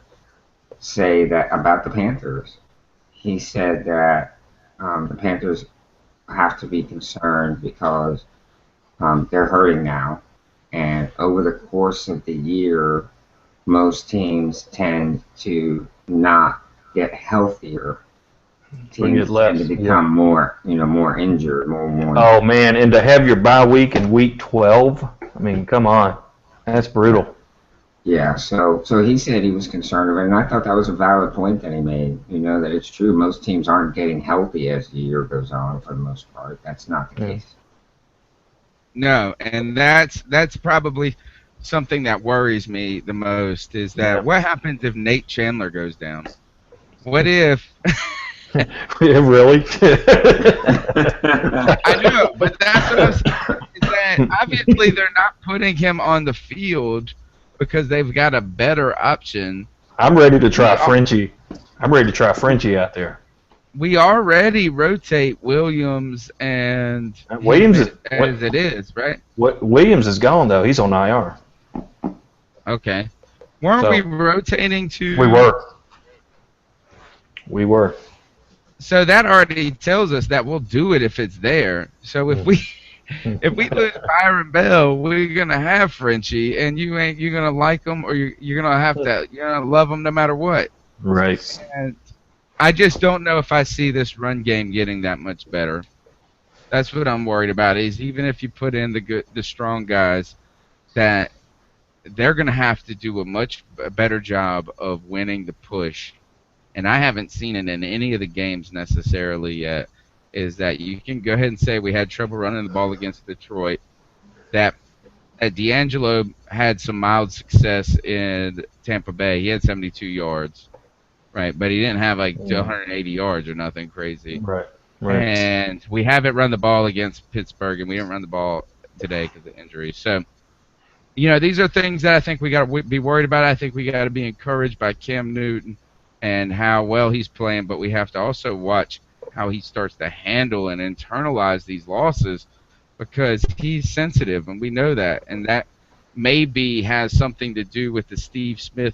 [SPEAKER 2] say that about the Panthers. He said that the Panthers have to be concerned because they're hurting now, and over the course of the year, most teams tend to not get healthier.
[SPEAKER 3] We get
[SPEAKER 2] Teams tend to
[SPEAKER 3] less.
[SPEAKER 2] become
[SPEAKER 3] Yeah.
[SPEAKER 2] more injured, more.
[SPEAKER 3] Oh man, and to have your bye week in week 12. I mean, come on, that's brutal.
[SPEAKER 2] Yeah, so he said he was concerned of it, and I thought that was a valid point that he made. That it's true. Most teams aren't getting healthy as the year goes on for the most part. That's not the
[SPEAKER 3] Yeah.
[SPEAKER 2] case.
[SPEAKER 1] No, and that's probably something that worries me the most is that
[SPEAKER 3] Yeah.
[SPEAKER 1] what happens if Nate Chandler goes down? What if
[SPEAKER 3] Yeah, really?
[SPEAKER 1] I know, but that's what I'm saying is that obviously they're not putting him on the field because they've got a better option.
[SPEAKER 3] I'm ready to try
[SPEAKER 1] We al-
[SPEAKER 3] Frenchie. I'm ready to try Frenchie out there.
[SPEAKER 1] we already rotate Williams and
[SPEAKER 3] Williams is
[SPEAKER 1] as it is, right?
[SPEAKER 3] Williams is gone though. He's on IR.
[SPEAKER 1] Okay. Weren't we
[SPEAKER 3] So
[SPEAKER 1] rotating to?
[SPEAKER 3] we were. We were.
[SPEAKER 1] So that already tells us that we'll do it if it's there. So if we lose Byron Bell, we're gonna have Frenchie, and you're gonna like him, or you're gonna love him no matter what.
[SPEAKER 3] Right.
[SPEAKER 1] And I just don't know if I see this run game getting that much better. That's what I'm worried about. Is even if you put in the strong guys, that they're gonna have to do a much better job of winning the push. And I haven't seen it in any of the games necessarily yet, is that you can go ahead and say we had trouble running the ball against Detroit, that D'Angelo had some mild success in Tampa Bay. He had 72 yards, right? But he didn't have like 180 yards or nothing crazy.
[SPEAKER 3] Right. Right.
[SPEAKER 1] And we haven't run the ball against Pittsburgh, and we didn't run the ball today because of injuries. So, these are things that I think we got to be worried about. I think we got to be encouraged by Cam Newton and how well he's playing, but we have to also watch how he starts to handle and internalize these losses because he's sensitive, and we know that. And that maybe has something to do with the Steve Smith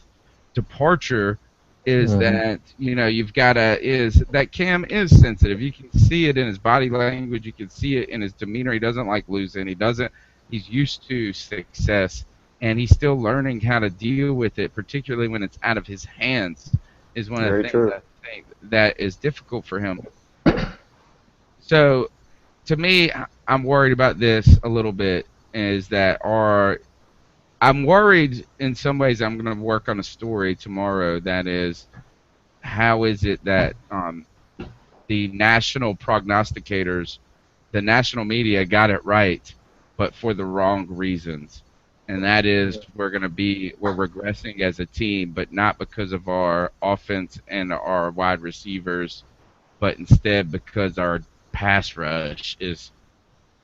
[SPEAKER 1] departure is that, you've got is that Cam is sensitive. You can see it in his body language. You can see it in his demeanor. He doesn't like losing. He's used to success, and he's still learning how to deal with it, particularly when it's out of his hands. Is one of the things I think that is difficult for him. So, to me, I'm worried about this a little bit. Is that I'm worried in some ways. I'm going to work on a story tomorrow. That is, how is it that the national prognosticators, the national media, got it right, but for the wrong reasons? And that is we're regressing as a team, but not because of our offense and our wide receivers, but instead because our pass rush is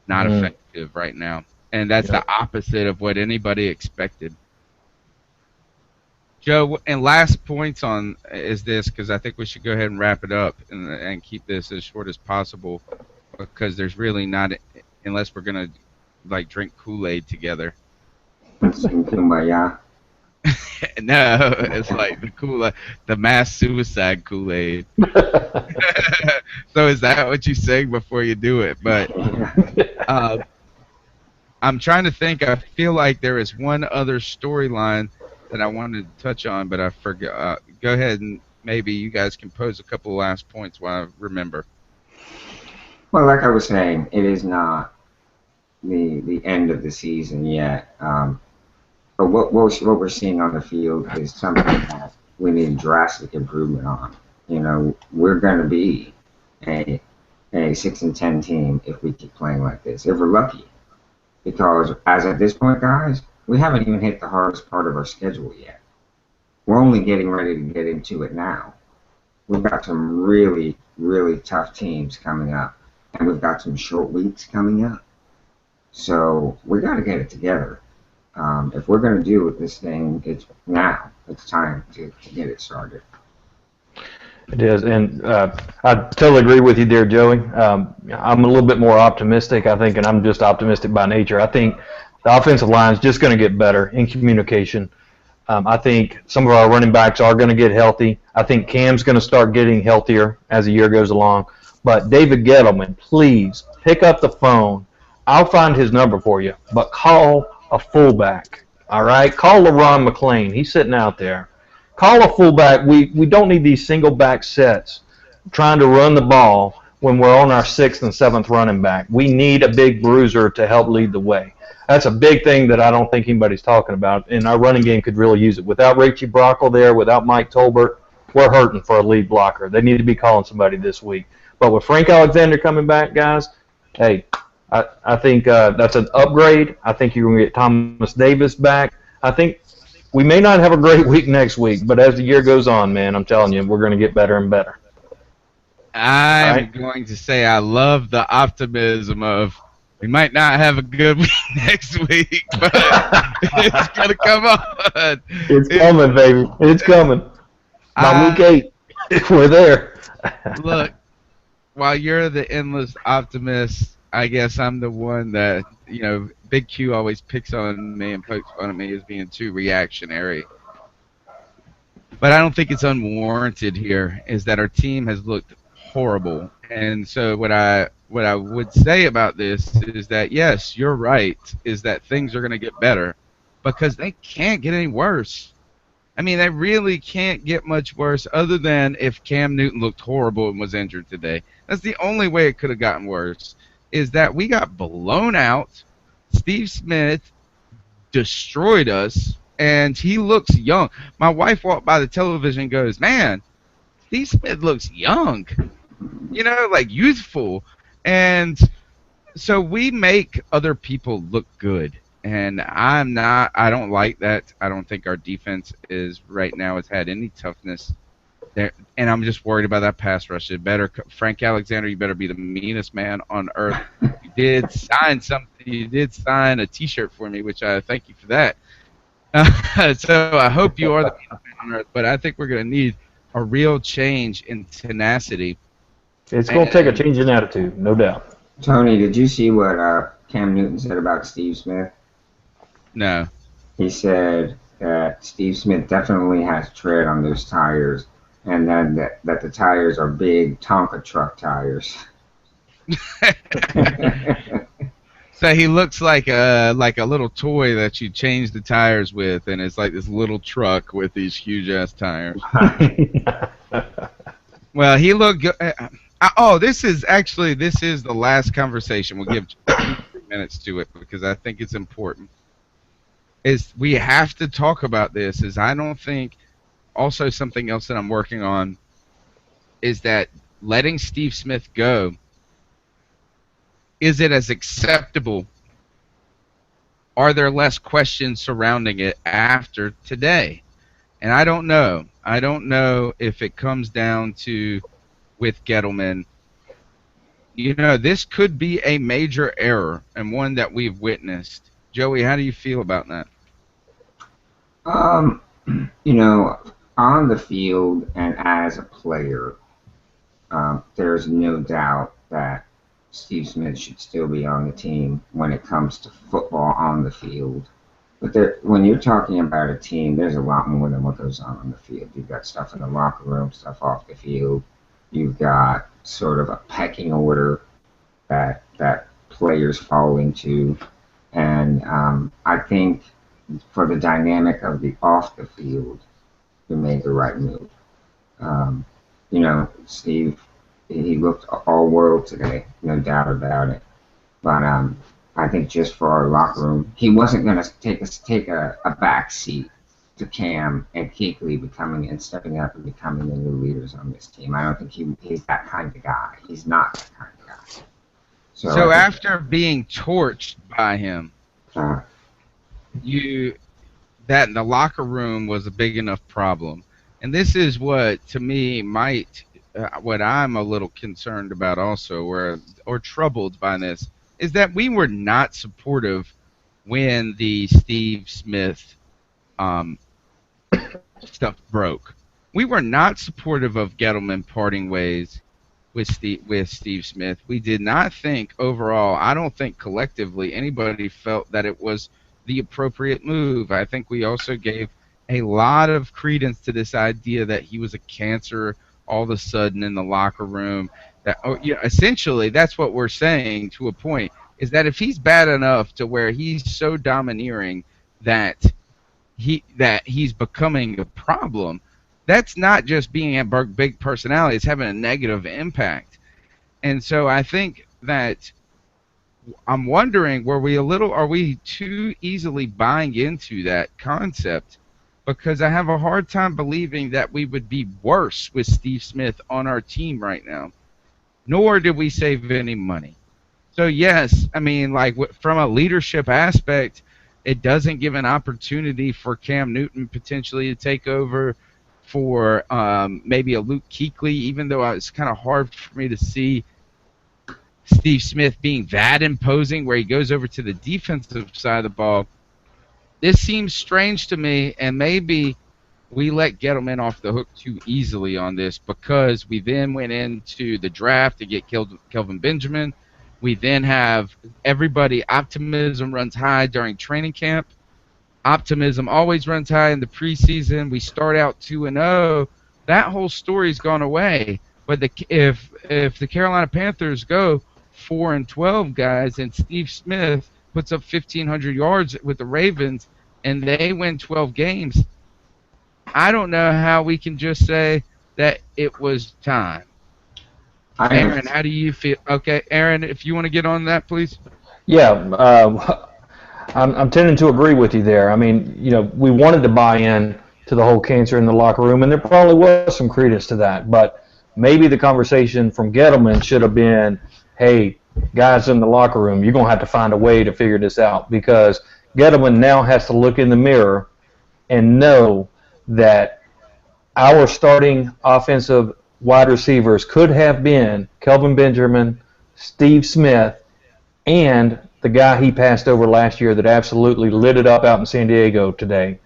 [SPEAKER 1] not effective right now. And that's the opposite of what anybody expected. Joe, and last points on is this, because I think we should go ahead and wrap it up and keep this as short as possible, because there's really not, unless we're going to drink Kool-Aid together.
[SPEAKER 2] Kumbaya.
[SPEAKER 1] No, it's like the mass suicide Kool-Aid. So is that what you say before you do it? But I'm trying to think. I feel like there is one other storyline that I wanted to touch on, but I forgot. Go ahead and maybe you guys can pose a couple of last points while I remember.
[SPEAKER 2] Well, like I was saying, it is not the end of the season yet. But what we're seeing on the field is something that we need drastic improvement on. We're going to be a 6-10 team if we keep playing like this, if we're lucky. Because as at this point, guys, we haven't even hit the hardest part of our schedule yet. We're only getting ready to get into it now. We've got some really, really tough teams coming up, and we've got some short weeks coming up. So we got to get it together. If we're going to do this thing, it's now. It's time to get it started.
[SPEAKER 3] It is, and I totally agree with you there, Joey. I'm a little bit more optimistic, I think, and I'm just optimistic by nature. I think the offensive line is just going to get better in communication. I think some of our running backs are going to get healthy. I think Cam's going to start getting healthier as the year goes along. But David Gettleman, please pick up the phone. I'll find his number for you, but call a fullback. All right? Call LaRon McClain. He's sitting out there. Call a fullback. We don't need these single back sets trying to run the ball when we're on our sixth and seventh running back. We need a big bruiser to help lead the way. That's a big thing that I don't think anybody's talking about, and our running game could really use it. Without Rachie Brockle there, without Mike Tolbert, we're hurting for a lead blocker. They need to be calling somebody this week. But with Frank Alexander coming back, guys, hey, I think that's an upgrade. I think you're going to get Thomas Davis back. I think we may not have a great week next week, but as the year goes on, man, I'm telling you, we're going to get better and better.
[SPEAKER 1] I'm going to say I love the optimism of we might not have a good week next week, but it's going to come on.
[SPEAKER 3] It's coming, baby. It's coming. By week 8, we're there.
[SPEAKER 1] Look, while you're the endless optimist, I guess I'm the one that, Big Q always picks on me and pokes fun at me as being too reactionary. But I don't think it's unwarranted here, is that our team has looked horrible. And so what I would say about this is that, yes, you're right, is that things are going to get better because they can't get any worse. I mean, they really can't get much worse other than if Cam Newton looked horrible and was injured today. That's the only way it could have gotten worse, is that we got blown out. Steve Smith destroyed us, and he looks young. My wife walked by the television and goes, man, Steve Smith looks young, like youthful. And so we make other people look good. And I don't like that. I don't think our defense right now has had any toughness there. And I'm just worried about that pass rush. Frank Alexander, you better be the meanest man on earth. You did sign something. You did sign a T-shirt for me, which I thank you for that. So I hope you are the meanest man on earth. But I think we're going to need a real change in tenacity.
[SPEAKER 3] It's going to take a change in attitude, no doubt.
[SPEAKER 2] Tony, did you see what Cam Newton said about Steve Smith?
[SPEAKER 1] No.
[SPEAKER 2] He said that Steve Smith definitely has tread on those tires, and then that the tires are big Tonka truck tires.
[SPEAKER 1] So he looks like a little toy that you change the tires with, and it's like this little truck with these huge ass tires. Well, he looked good. This is the last conversation. We'll give 3 minutes to it because I think it's important. We have to talk about this. I don't think. Also, something else that I'm working on is that letting Steve Smith go. Is it as acceptable? Are there less questions surrounding it after today? And I don't know. I don't know if it comes down to with Gettleman. This could be a major error and one that we've witnessed. Joey, how do you feel about that?
[SPEAKER 2] On the field and as a player, there's no doubt that Steve Smith should still be on the team when it comes to football on the field. But when you're talking about a team, there's a lot more than what goes on the field. You've got stuff in the locker room, stuff off the field. You've got sort of a pecking order that players fall into. And I think for the dynamic of the off the field, we made the right move. Steve, he looked all world today, no doubt about it. But I think just for our locker room, he wasn't going to take a back seat to Cam and Kuechly stepping up and becoming the new leaders on this team. I don't think he's that kind of guy. He's not that kind of guy.
[SPEAKER 1] So after being torched by him, that in the locker room was a big enough problem. And this is what, to me, what I'm a little concerned about also, or troubled by this, is that we were not supportive when the Steve Smith stuff broke. we were not supportive of Gettleman parting ways with Steve Smith. We did not think overall, I don't think collectively anybody felt that it was the appropriate move. I think we also gave a lot of credence to this idea that he was a cancer all of a sudden in the locker room. That essentially that's what we're saying to a point, is that if he's bad enough to where he's so domineering that he's becoming a problem, that's not just being a big personality, it's having a negative impact. And so I think that I'm wondering, are we too easily buying into that concept? Because I have a hard time believing that we would be worse with Steve Smith on our team right now. Nor did we save any money. So yes, I mean, like from a leadership aspect, it doesn't give an opportunity for Cam Newton potentially to take over, for maybe a Luke Kuechly, even though it's kind of hard for me to see Steve Smith being that imposing where he goes over to the defensive side of the ball. This seems strange to me, and maybe we let Gettleman off the hook too easily on this, because we then went into the draft to get Kelvin Benjamin. We then have everybody, optimism runs high during training camp. Optimism always runs high in the preseason. We start out 2-0. That whole story's gone away. But if the Carolina Panthers go 4-12, guys, and Steve Smith puts up 1,500 yards with the Ravens, and they win 12 games, I don't know how we can just say that it was time. Aaron, how do you feel? Okay, Aaron, if you want to get on that, please.
[SPEAKER 3] Yeah, I'm tending to agree with you there. I mean, we wanted to buy in to the whole cancer in the locker room, and there probably was some credence to that. But maybe the conversation from Gettleman should have been, hey, guys in the locker room, you're going to have to find a way to figure this out, because Gettleman now has to look in the mirror and know that our starting offensive wide receivers could have been Kelvin Benjamin, Steve Smith, and the guy he passed over last year that absolutely lit it up out in San Diego today,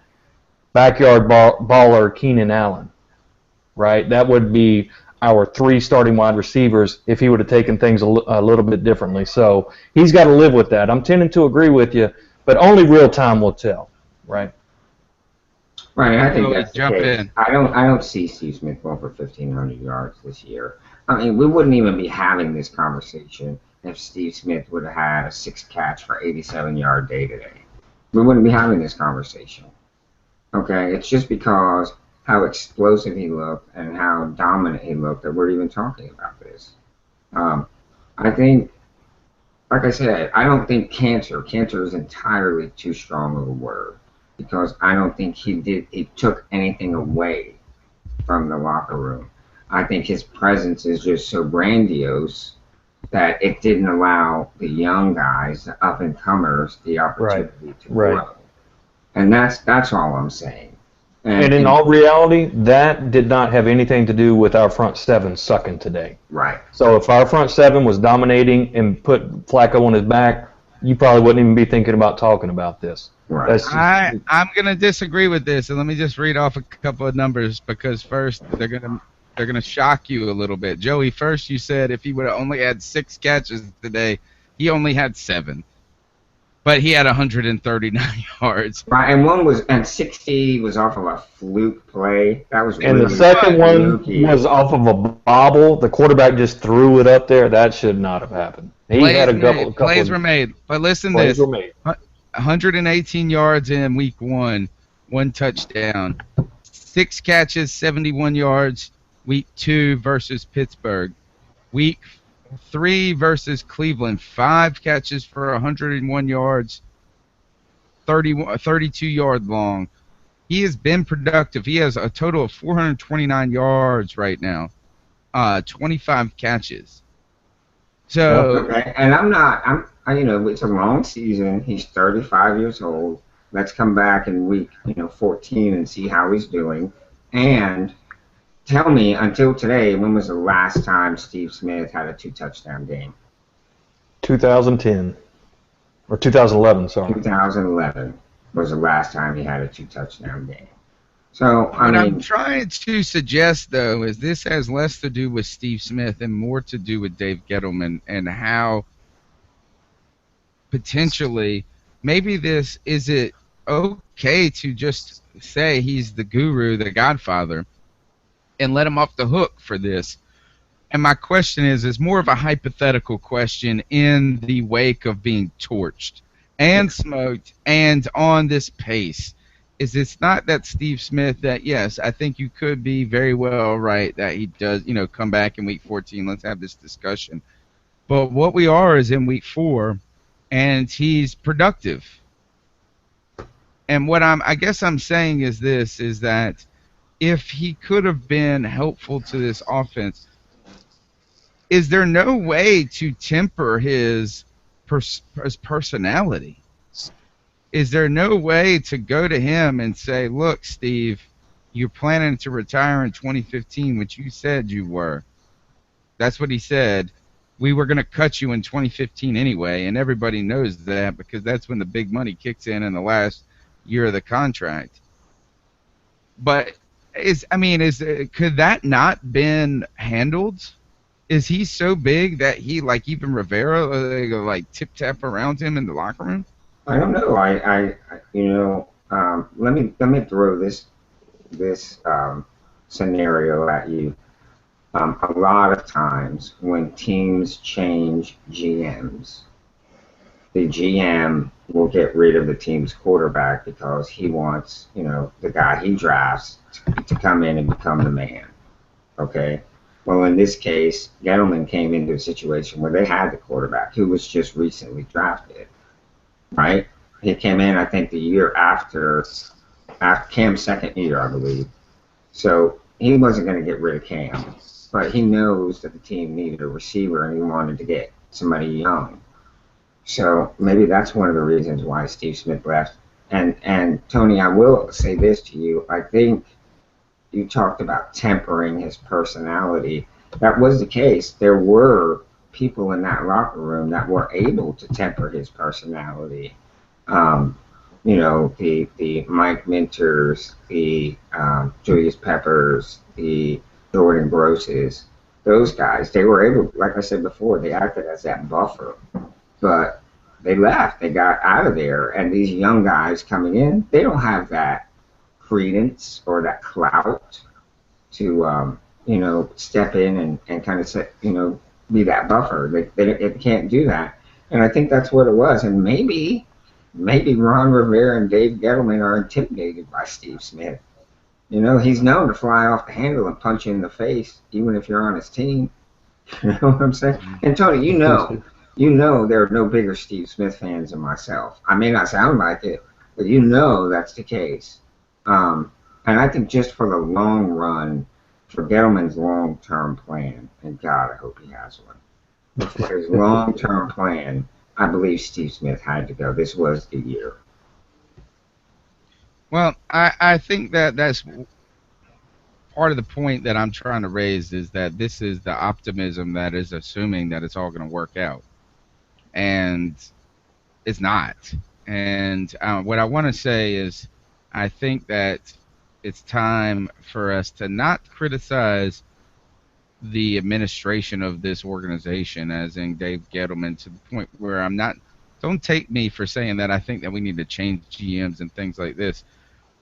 [SPEAKER 3] backyard baller Keenan Allen, right? That would be our 3 starting wide receivers if he would have taken things a little bit differently. So he's got to live with that. I'm tending to agree with you, but only real time will tell, right?
[SPEAKER 2] Right, I think that's the case. I don't see Steve Smith going for 1,500 yards this year. I mean, we wouldn't even be having this conversation if Steve Smith would have had a 6-catch for 87-yard day today. We wouldn't be having this conversation. Okay, it's just because how explosive he looked and how dominant he looked that we're even talking about this. I think, like I said, I don't think cancer is entirely too strong of a word, because I don't think he took anything away from the locker room. I think his presence is just so grandiose that it didn't allow the young guys, the up-and-comers, the opportunity to grow. And that's all I'm saying.
[SPEAKER 3] And in all reality, that did not have anything to do with our front 7 sucking today.
[SPEAKER 2] Right.
[SPEAKER 3] So if our front 7 was dominating and put Flacco on his back, you probably wouldn't even be thinking about talking about this.
[SPEAKER 2] Right.
[SPEAKER 1] I'm going to disagree with this, and let me just read off a couple of numbers, because first they're going to shock you a little bit. Joey, first you said if he would have only had 6 catches today, he only had 7. But he had 139 yards.
[SPEAKER 2] Right, and 60 was off of a fluke play. That was
[SPEAKER 3] and the second one was off of a bobble. The quarterback just threw it up there. That should not have happened.
[SPEAKER 1] Plays were made. But listen to this. 118 yards in week 1, 1 touchdown. 6 catches, 71 yards, week 2 versus Pittsburgh. Week 3 versus Cleveland, 5 catches for 101 yards, 32 yard long. He has been productive. He has a total of 429 yards right now, 25 catches. So,
[SPEAKER 2] okay. And it's a long season. He's 35 years old. Let's come back in week 14 and see how he's doing. And tell me, until today, when was the last time Steve Smith had a 2-touchdown game?
[SPEAKER 3] 2010. Or 2011, sorry.
[SPEAKER 2] 2011 was the last time he had a 2-touchdown game. So I
[SPEAKER 1] What I'm
[SPEAKER 2] mean,
[SPEAKER 1] trying to suggest, though, is this has less to do with Steve Smith and more to do with Dave Gettleman and how potentially maybe this is it okay to just say he's the guru, the godfather, and let him off the hook for this. And my question is more of a hypothetical question in the wake of being torched and smoked and on this pace. Is it's not that Steve Smith that, yes, I think you could be very well right that he does, come back in week 14. Let's have this discussion. But what we are is in week 4 and he's productive. And what I guess I'm saying is this, is that if he could have been helpful to this offense, is there no way to temper his personality? Is there no way to go to him and say, look, Steve, you're planning to retire in 2015, which you said you were. That's what he said. We were going to cut you in 2015 anyway, and everybody knows that because that's when the big money kicks in the last year of the contract. But could that not been handled? Is he so big that he, like, even Rivera, like tip tap around him in the locker room?
[SPEAKER 2] I don't know. Let me throw this scenario at you. A lot of times when teams change GMs, the GM will get rid of the team's quarterback because he wants, the guy he drafts to come in and become the man. Okay. Well, in this case, Gettleman came into a situation where they had the quarterback who was just recently drafted, right? He came in, I think, the year after Cam's second year, I believe. So he wasn't going to get rid of Cam, but he knows that the team needed a receiver and he wanted to get somebody young. So maybe that's one of the reasons why Steve Smith left. And Tony, I will say this to you. I think you talked about tempering his personality. That was the case. There were people in that locker room that were able to temper his personality. The Mike Minters, the Julius Peppers, the Jordan Grosses, those guys, they were able, like I said before, they acted as that buffer. But they left. They got out of there. And these young guys coming in, they don't have that credence or that clout to step in and kind of set, be that buffer. They can't do that. And I think that's what it was. And maybe Ron Rivera and Dave Gettleman are intimidated by Steve Smith. He's known to fly off the handle and punch you in the face, even if you're on his team. You know what I'm saying? And Tony, you know there are no bigger Steve Smith fans than myself. I may not sound like it, but that's the case. And I think just for the long run, for Gettleman's long-term plan, and God, I hope he has one. But for his long-term plan, I believe Steve Smith had to go. This was the year.
[SPEAKER 1] Well, I think that's part of the point that I'm trying to raise is that this is the optimism that is assuming that it's all going to work out. And it's not. And what I want to say is I think that it's time for us to not criticize the administration of this organization, as in Dave Gettleman, to the point where don't take me for saying that I think that we need to change GMs and things like this.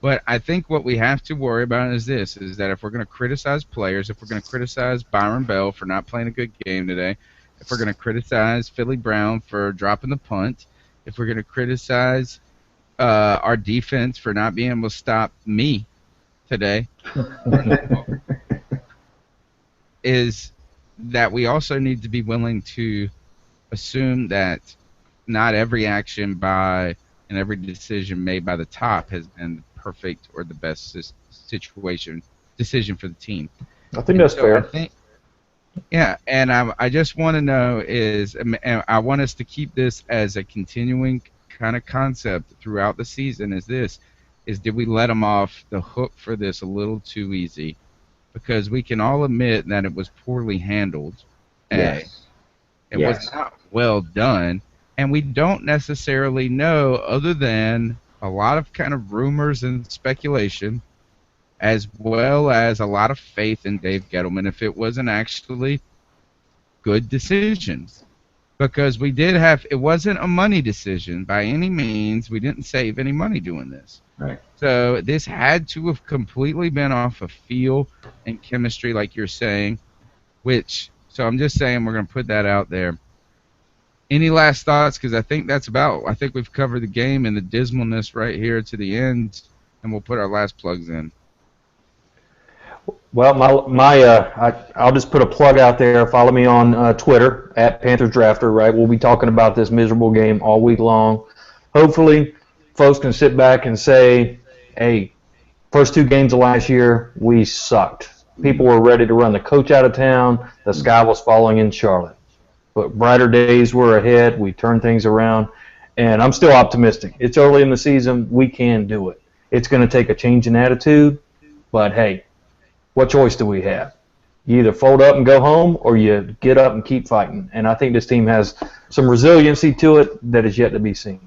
[SPEAKER 1] But I think what we have to worry about is this, is that if we're going to criticize players, if we're going to criticize Byron Bell for not playing a good game today, if we're going to criticize Philly Brown for dropping the punt, if we're going to criticize our defense for not being able to stop me today, is that we also need to be willing to assume that not every action by and every decision made by the top has been perfect or the best decision for the team.
[SPEAKER 3] I think that's fair.
[SPEAKER 1] And I just want to know and I want us to keep this as a continuing kind of concept throughout the season, is did we let them off the hook for this a little too easy? Because we can all admit that it was poorly handled.
[SPEAKER 2] Yes.
[SPEAKER 1] It was not well done. And we don't necessarily know, other than a lot of kind of rumors and speculation, as well as a lot of faith in Dave Gettleman if it wasn't actually good decisions. Because it wasn't a money decision by any means. We didn't save any money doing this.
[SPEAKER 2] Right.
[SPEAKER 1] So this had to have completely been off of feel and chemistry, like you're saying, so I'm just saying we're going to put that out there. Any last thoughts? Because I think we've covered the game and the dismalness right here to the end, and we'll put our last plugs in.
[SPEAKER 3] Well, I'll just put a plug out there. Follow me on Twitter at Panthers Drafter. Right, we'll be talking about this miserable game all week long. Hopefully, folks can sit back and say, "Hey, first 2 games of last year, we sucked. People were ready to run the coach out of town. The sky was falling in Charlotte, but brighter days were ahead. We turned things around, and I'm still optimistic. It's early in the season. We can do it. It's going to take a change in attitude, but hey." What choice do we have? You either fold up and go home, or you get up and keep fighting. And I think this team has some resiliency to it that is yet to be seen.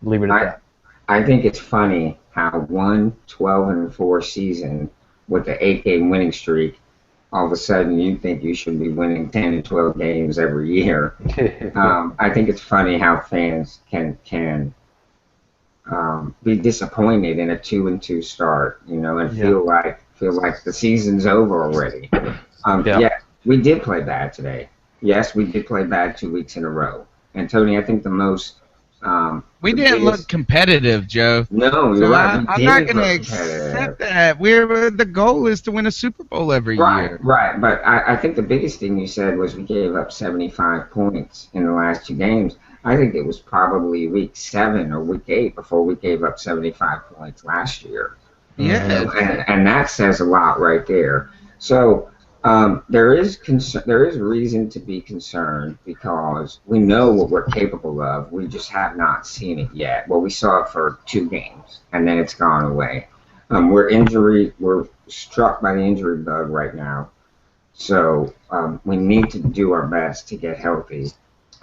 [SPEAKER 3] Leave it at that.
[SPEAKER 2] I think it's funny how 12-4 season with the 8-game winning streak, all of a sudden you think you should be winning 10 and 12 games every year. I think it's funny how fans can be disappointed in a 2-2 start, and feel like the season's over already. Yeah, we did play bad today. Yes, we did play bad 2 weeks in a row. And Tony, I think the most
[SPEAKER 1] we didn't look competitive, Joe.
[SPEAKER 2] No, you're right.
[SPEAKER 1] I'm not going to accept that. The goal is to win a Super Bowl every year.
[SPEAKER 2] Right, but I think the biggest thing you said was we gave up 75 points in the last 2 games. I think it was probably week 7 or week 8 before we gave up 75 points last year.
[SPEAKER 1] Yeah,
[SPEAKER 2] and that says a lot right there. So there is reason to be concerned because we know what we're capable of. We just have not seen it yet. Well, we saw it for 2 games, and then it's gone away. We're struck by the injury bug right now, so we need to do our best to get healthy.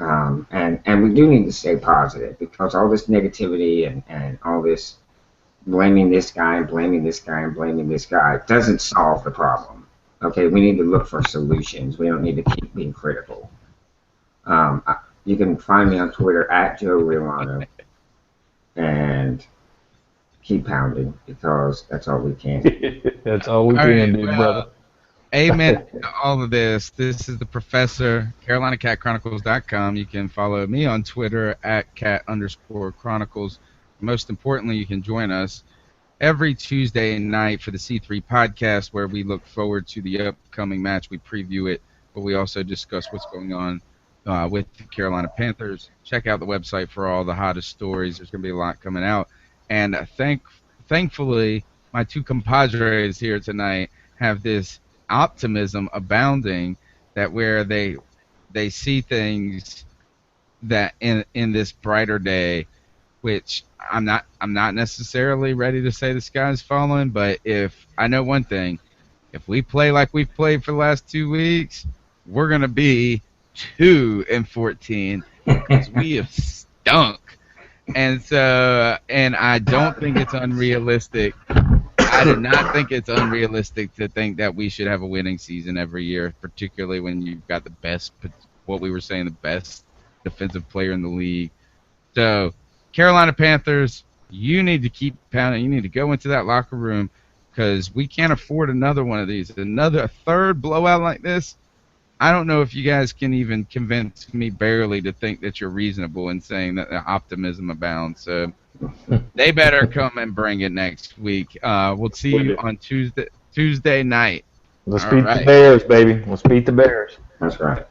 [SPEAKER 2] And we do need to stay positive because all this negativity and all this blaming this guy and blaming this guy and blaming this guy doesn't solve the problem. Okay, we need to look for solutions. We don't need to keep being critical. You can find me on Twitter at Joe Riolano and keep pounding because that's all we can do.
[SPEAKER 3] That's all we can do, brother.
[SPEAKER 1] Amen to all of this. This is the Professor, CarolinaCatChronicles.com. You can follow me on Twitter at cat_chronicles. Most importantly, you can join us every Tuesday night for the C3 podcast, where we look forward to the upcoming match. We preview it, but we also discuss what's going on with the Carolina Panthers. Check out the website for all the hottest stories. There's going to be a lot coming out. And thankfully, my 2 compadres here tonight have this optimism abounding that where they see things that in this brighter day, which I'm not necessarily ready to say the sky's falling, but if I know one thing, if we play like we've played for the last 2 weeks, we're gonna be 2-14 because we have stunk. And I don't think it's unrealistic. I do not think it's unrealistic to think that we should have a winning season every year, particularly when you've got the best defensive player in the league. So, Carolina Panthers, you need to keep pounding. You need to go into that locker room because we can't afford another one of these. A third blowout like this, I don't know if you guys can even convince me barely to think that you're reasonable in saying that optimism abounds. So they better come and bring it next week. We'll see you on Tuesday night.
[SPEAKER 3] Let's beat the Bears, baby. Let's beat the Bears.
[SPEAKER 2] That's right.